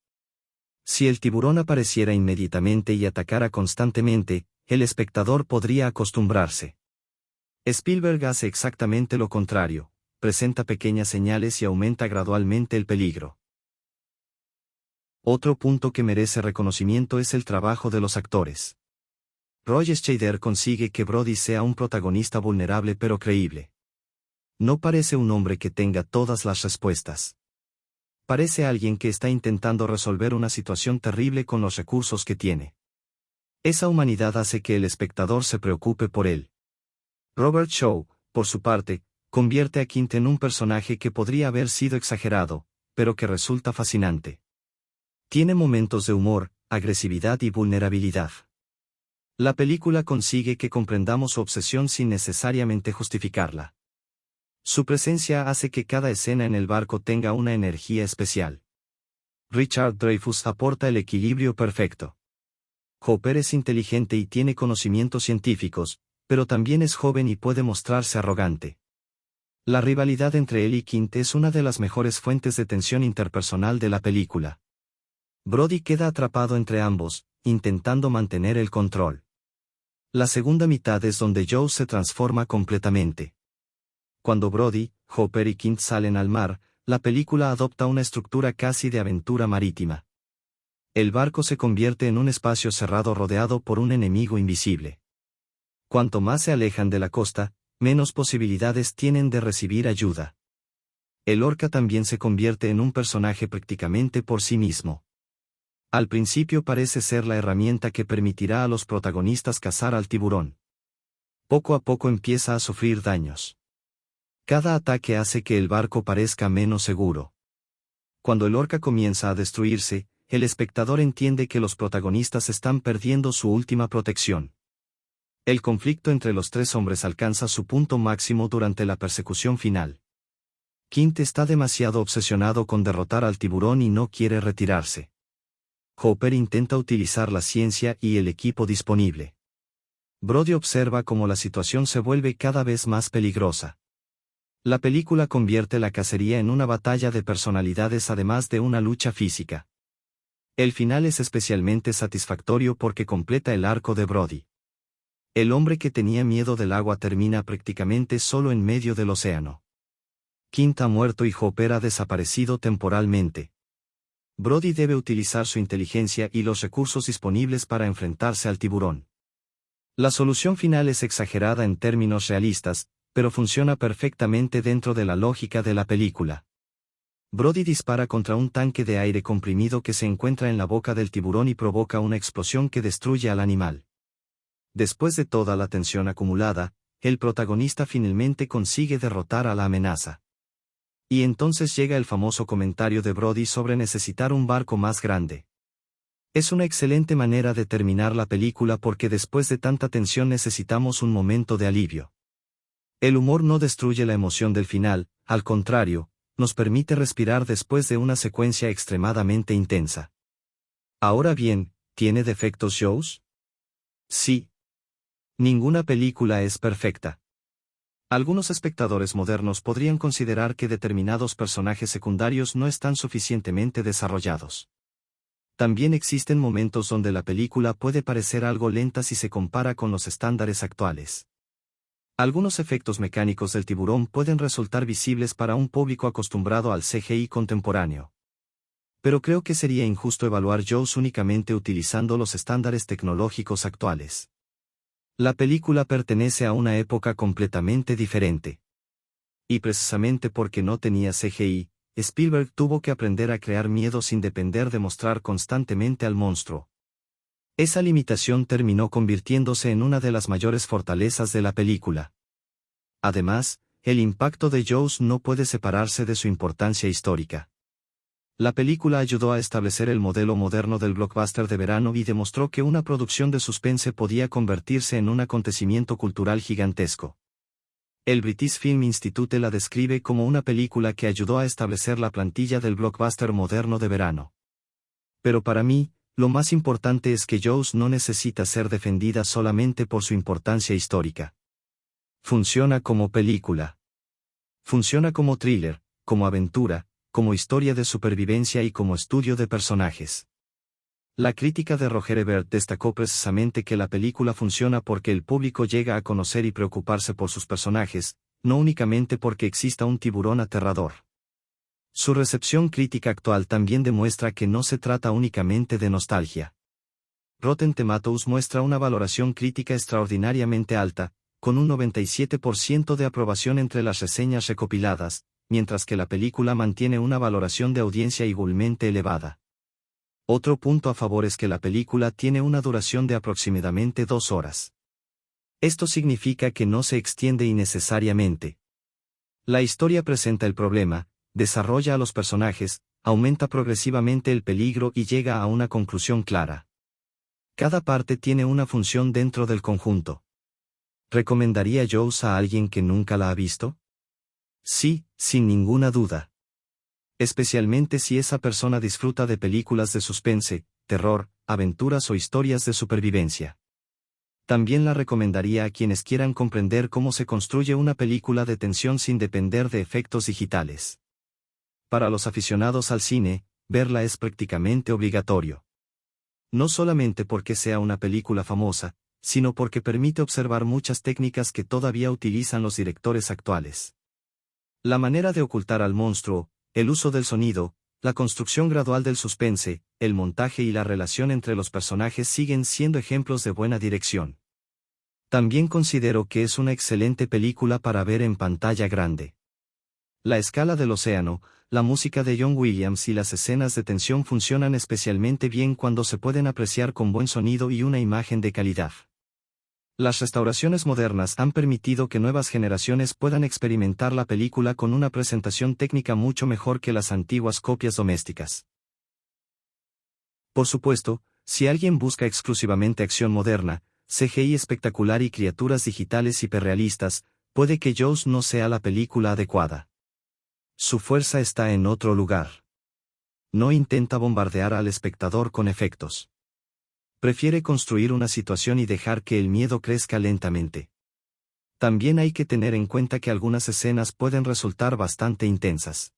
[SPEAKER 1] Si el tiburón apareciera inmediatamente y atacara constantemente, el espectador podría acostumbrarse. Spielberg hace exactamente lo contrario, presenta pequeñas señales y aumenta gradualmente el peligro. Otro punto que merece reconocimiento es el trabajo de los actores. Roy Scheider consigue que Brody sea un protagonista vulnerable pero creíble. No parece un hombre que tenga todas las respuestas. Parece alguien que está intentando resolver una situación terrible con los recursos que tiene. Esa humanidad hace que el espectador se preocupe por él. Robert Shaw, por su parte, convierte a Quint en un personaje que podría haber sido exagerado, pero que resulta fascinante. Tiene momentos de humor, agresividad y vulnerabilidad. La película consigue que comprendamos su obsesión sin necesariamente justificarla. Su presencia hace que cada escena en el barco tenga una energía especial. Richard Dreyfuss aporta el equilibrio perfecto. Hopper es inteligente y tiene conocimientos científicos, pero también es joven y puede mostrarse arrogante. La rivalidad entre él y Quint es una de las mejores fuentes de tensión interpersonal de la película. Brody queda atrapado entre ambos, intentando mantener el control. La segunda mitad es donde Jaws se transforma completamente. Cuando Brody, Hopper y Quint salen al mar, la película adopta una estructura casi de aventura marítima. El barco se convierte en un espacio cerrado rodeado por un enemigo invisible. Cuanto más se alejan de la costa, menos posibilidades tienen de recibir ayuda. El orca también se convierte en un personaje prácticamente por sí mismo. Al principio parece ser la herramienta que permitirá a los protagonistas cazar al tiburón. Poco a poco empieza a sufrir daños. Cada ataque hace que el barco parezca menos seguro. Cuando el orca comienza a destruirse, el espectador entiende que los protagonistas están perdiendo su última protección. El conflicto entre los tres hombres alcanza su punto máximo durante la persecución final. Quint está demasiado obsesionado con derrotar al tiburón y no quiere retirarse. Hopper intenta utilizar la ciencia y el equipo disponible. Brody observa cómo la situación se vuelve cada vez más peligrosa. La película convierte la cacería en una batalla de personalidades además de una lucha física. El final es especialmente satisfactorio porque completa el arco de Brody. El hombre que tenía miedo del agua termina prácticamente solo en medio del océano. Quint ha muerto y Hopper ha desaparecido temporalmente. Brody debe utilizar su inteligencia y los recursos disponibles para enfrentarse al tiburón. La solución final es exagerada en términos realistas, pero funciona perfectamente dentro de la lógica de la película. Brody dispara contra un tanque de aire comprimido que se encuentra en la boca del tiburón y provoca una explosión que destruye al animal. Después de toda la tensión acumulada, el protagonista finalmente consigue derrotar a la amenaza. Y entonces llega el famoso comentario de Brody sobre necesitar un barco más grande. Es una excelente manera de terminar la película porque después de tanta tensión necesitamos un momento de alivio. El humor no destruye la emoción del final, al contrario, nos permite respirar después de una secuencia extremadamente intensa. Ahora bien, ¿tiene defectos Jaws? Sí. Ninguna película es perfecta. Algunos espectadores modernos podrían considerar que determinados personajes secundarios no están suficientemente desarrollados. También existen momentos donde la película puede parecer algo lenta si se compara con los estándares actuales. Algunos efectos mecánicos del tiburón pueden resultar visibles para un público acostumbrado al CGI contemporáneo. Pero creo que sería injusto evaluar Jaws únicamente utilizando los estándares tecnológicos actuales. La película pertenece a una época completamente diferente. Y precisamente porque no tenía CGI, Spielberg tuvo que aprender a crear miedo sin depender de mostrar constantemente al monstruo. Esa limitación terminó convirtiéndose en una de las mayores fortalezas de la película. Además, el impacto de Jaws no puede separarse de su importancia histórica. La película ayudó a establecer el modelo moderno del blockbuster de verano y demostró que una producción de suspense podía convertirse en un acontecimiento cultural gigantesco. El British Film Institute la describe como una película que ayudó a establecer la plantilla del blockbuster moderno de verano. Pero para mí, lo más importante es que Jaws no necesita ser defendida solamente por su importancia histórica. Funciona como película. Funciona como thriller, como aventura, como historia de supervivencia y como estudio de personajes. La crítica de Roger Ebert destacó precisamente que la película funciona porque el público llega a conocer y preocuparse por sus personajes, no únicamente porque exista un tiburón aterrador. Su recepción crítica actual también demuestra que no se trata únicamente de nostalgia. Rotten Tomatoes muestra una valoración crítica extraordinariamente alta, con un 97% de aprobación entre las reseñas recopiladas, mientras que la película mantiene una valoración de audiencia igualmente elevada. Otro punto a favor es que la película tiene una duración de aproximadamente 2 horas. Esto significa que no se extiende innecesariamente. La historia presenta el problema, desarrolla a los personajes, aumenta progresivamente el peligro y llega a una conclusión clara. Cada parte tiene una función dentro del conjunto. ¿Recomendaría Jaws a alguien que nunca la ha visto? Sí, sin ninguna duda. Especialmente si esa persona disfruta de películas de suspense, terror, aventuras o historias de supervivencia. También la recomendaría a quienes quieran comprender cómo se construye una película de tensión sin depender de efectos digitales. Para los aficionados al cine, verla es prácticamente obligatorio. No solamente porque sea una película famosa, sino porque permite observar muchas técnicas que todavía utilizan los directores actuales. La manera de ocultar al monstruo, el uso del sonido, la construcción gradual del suspense, el montaje y la relación entre los personajes siguen siendo ejemplos de buena dirección. También considero que es una excelente película para ver en pantalla grande. La escala del océano, la música de John Williams y las escenas de tensión funcionan especialmente bien cuando se pueden apreciar con buen sonido y una imagen de calidad. Las restauraciones modernas han permitido que nuevas generaciones puedan experimentar la película con una presentación técnica mucho mejor que las antiguas copias domésticas. Por supuesto, si alguien busca exclusivamente acción moderna, CGI espectacular y criaturas digitales hiperrealistas, puede que Jaws no sea la película adecuada. Su fuerza está en otro lugar. No intenta bombardear al espectador con efectos. Prefiere construir una situación y dejar que el miedo crezca lentamente. También hay que tener en cuenta que algunas escenas pueden resultar bastante intensas.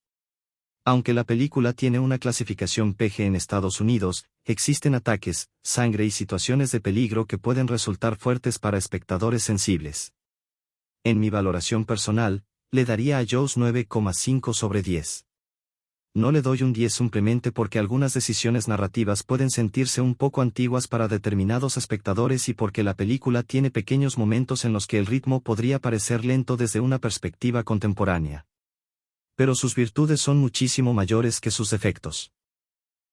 [SPEAKER 1] Aunque la película tiene una clasificación PG en Estados Unidos, existen ataques, sangre y situaciones de peligro que pueden resultar fuertes para espectadores sensibles. En mi valoración personal, le daría a Jaws 9,5 sobre 10. No le doy un 10 simplemente porque algunas decisiones narrativas pueden sentirse un poco antiguas para determinados espectadores y porque la película tiene pequeños momentos en los que el ritmo podría parecer lento desde una perspectiva contemporánea. Pero sus virtudes son muchísimo mayores que sus defectos.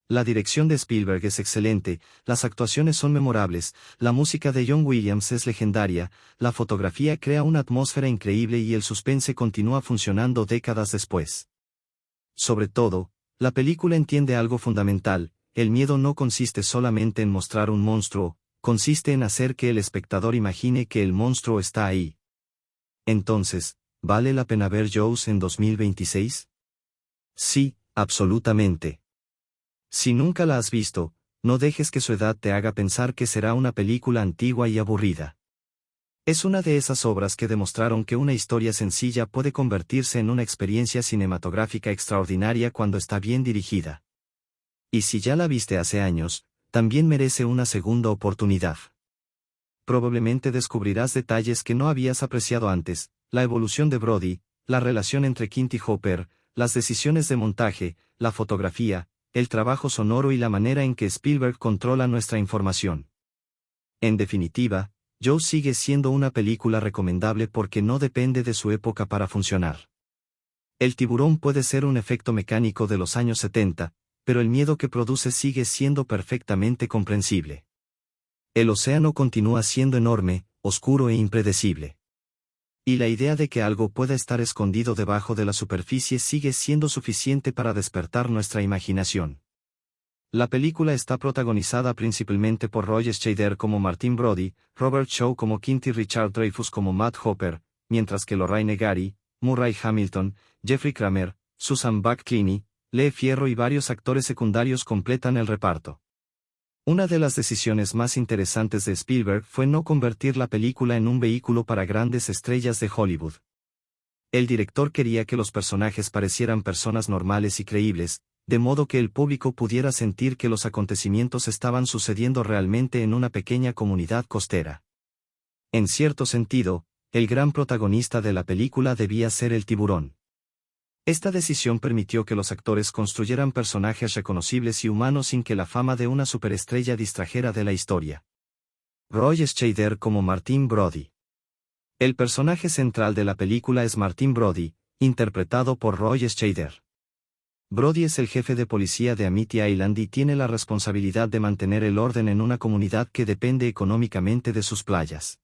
[SPEAKER 1] La dirección de Spielberg es excelente, las actuaciones son memorables, la música de John Williams es legendaria, la fotografía crea una atmósfera increíble y el suspense continúa funcionando décadas después. Sobre todo, la película entiende algo fundamental: el miedo no consiste solamente en mostrar un monstruo, consiste en hacer que el espectador imagine que el monstruo está ahí. Entonces, ¿vale la pena ver Jaws en 2026? Sí, absolutamente. Si nunca la has visto, no dejes que su edad te haga pensar que será una película antigua y aburrida. Es una de esas obras que demostraron que una historia sencilla puede convertirse en una experiencia cinematográfica extraordinaria cuando está bien dirigida. Y si ya la viste hace años, también merece una segunda oportunidad. Probablemente descubrirás detalles que no habías apreciado antes: la evolución de Brody, la relación entre Quint y Hopper, las decisiones de montaje, la fotografía, el trabajo sonoro y la manera en que Spielberg controla nuestra información. En definitiva, Jaws sigue siendo una película recomendable porque no depende de su época para funcionar. El tiburón puede ser un efecto mecánico de los años 70, pero el miedo que produce sigue siendo perfectamente comprensible. El océano continúa siendo enorme, oscuro e impredecible. Y la idea de que algo pueda estar escondido debajo de la superficie sigue siendo suficiente para despertar nuestra imaginación. La película está protagonizada principalmente por Roy Scheider como Martin Brody, Robert Shaw como Quint y Richard Dreyfuss como Matt Hopper, mientras que Lorraine Gary, Murray Hamilton, Jeffrey Kramer, Susan Buck-Cleany, Lee Fierro y varios actores secundarios completan el reparto. Una de las decisiones más interesantes de Spielberg fue no convertir la película en un vehículo para grandes estrellas de Hollywood. El director quería que los personajes parecieran personas normales y creíbles, de modo que el público pudiera sentir que los acontecimientos estaban sucediendo realmente en una pequeña comunidad costera. En cierto sentido, el gran protagonista de la película debía ser el tiburón. Esta decisión permitió que los actores construyeran personajes reconocibles y humanos sin que la fama de una superestrella distrajera de la historia. Roy Scheider como Martin Brody. El personaje central de la película es Martin Brody, interpretado por Roy Scheider. Brody es el jefe de policía de Amity Island y tiene la responsabilidad de mantener el orden en una comunidad que depende económicamente de sus playas.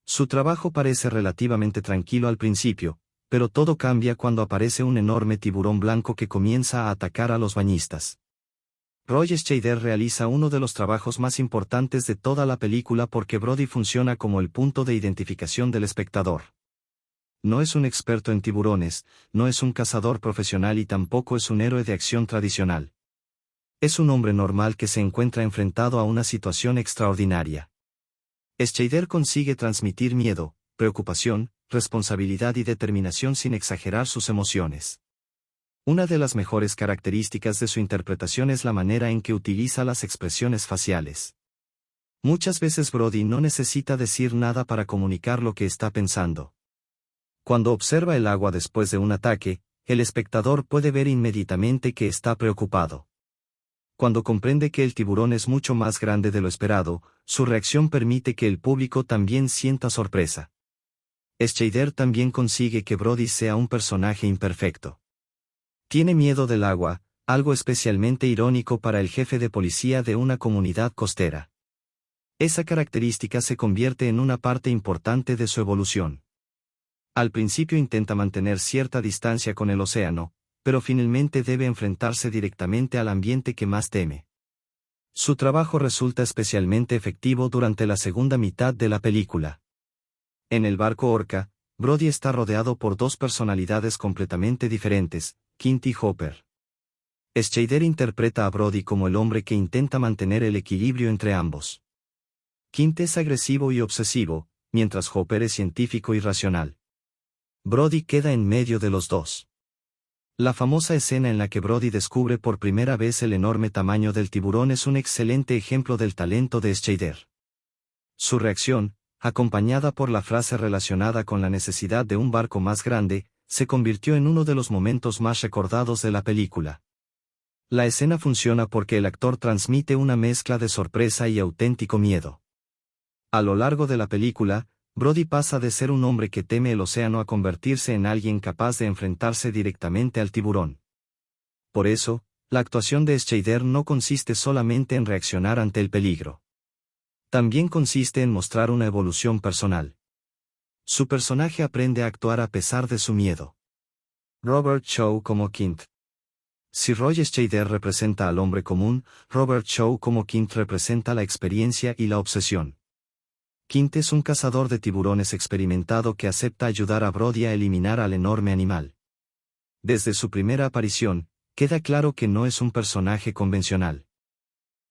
[SPEAKER 1] Su trabajo parece relativamente tranquilo al principio, pero todo cambia cuando aparece un enorme tiburón blanco que comienza a atacar a los bañistas. Roy Scheider realiza uno de los trabajos más importantes de toda la película porque Brody funciona como el punto de identificación del espectador. No es un experto en tiburones, no es un cazador profesional y tampoco es un héroe de acción tradicional. Es un hombre normal que se encuentra enfrentado a una situación extraordinaria. Scheider consigue transmitir miedo, preocupación, responsabilidad y determinación sin exagerar sus emociones. Una de las mejores características de su interpretación es la manera en que utiliza las expresiones faciales. Muchas veces Brody no necesita decir nada para comunicar lo que está pensando. Cuando observa el agua después de un ataque, el espectador puede ver inmediatamente que está preocupado. Cuando comprende que el tiburón es mucho más grande de lo esperado, su reacción permite que el público también sienta sorpresa. Scheider también consigue que Brody sea un personaje imperfecto. Tiene miedo del agua, algo especialmente irónico para el jefe de policía de una comunidad costera. Esa característica se convierte en una parte importante de su evolución. Al principio intenta mantener cierta distancia con el océano, pero finalmente debe enfrentarse directamente al ambiente que más teme. Su trabajo resulta especialmente efectivo durante la segunda mitad de la película. En el barco Orca, Brody está rodeado por dos personalidades completamente diferentes, Quint y Hopper. Scheider interpreta a Brody como el hombre que intenta mantener el equilibrio entre ambos. Quint es agresivo y obsesivo, mientras Hopper es científico y racional. Brody queda en medio de los dos. La famosa escena en la que Brody descubre por primera vez el enorme tamaño del tiburón es un excelente ejemplo del talento de Scheider. Su reacción, acompañada por la frase relacionada con la necesidad de un barco más grande, se convirtió en uno de los momentos más recordados de la película. La escena funciona porque el actor transmite una mezcla de sorpresa y auténtico miedo. A lo largo de la película, Brody pasa de ser un hombre que teme el océano a convertirse en alguien capaz de enfrentarse directamente al tiburón. Por eso, la actuación de Scheider no consiste solamente en reaccionar ante el peligro. También consiste en mostrar una evolución personal. Su personaje aprende a actuar a pesar de su miedo. Robert Shaw como Quint. Si Roy Scheider representa al hombre común, Robert Shaw como Quint representa la experiencia y la obsesión. Quint es un cazador de tiburones experimentado que acepta ayudar a Brody a eliminar al enorme animal. Desde su primera aparición, queda claro que no es un personaje convencional.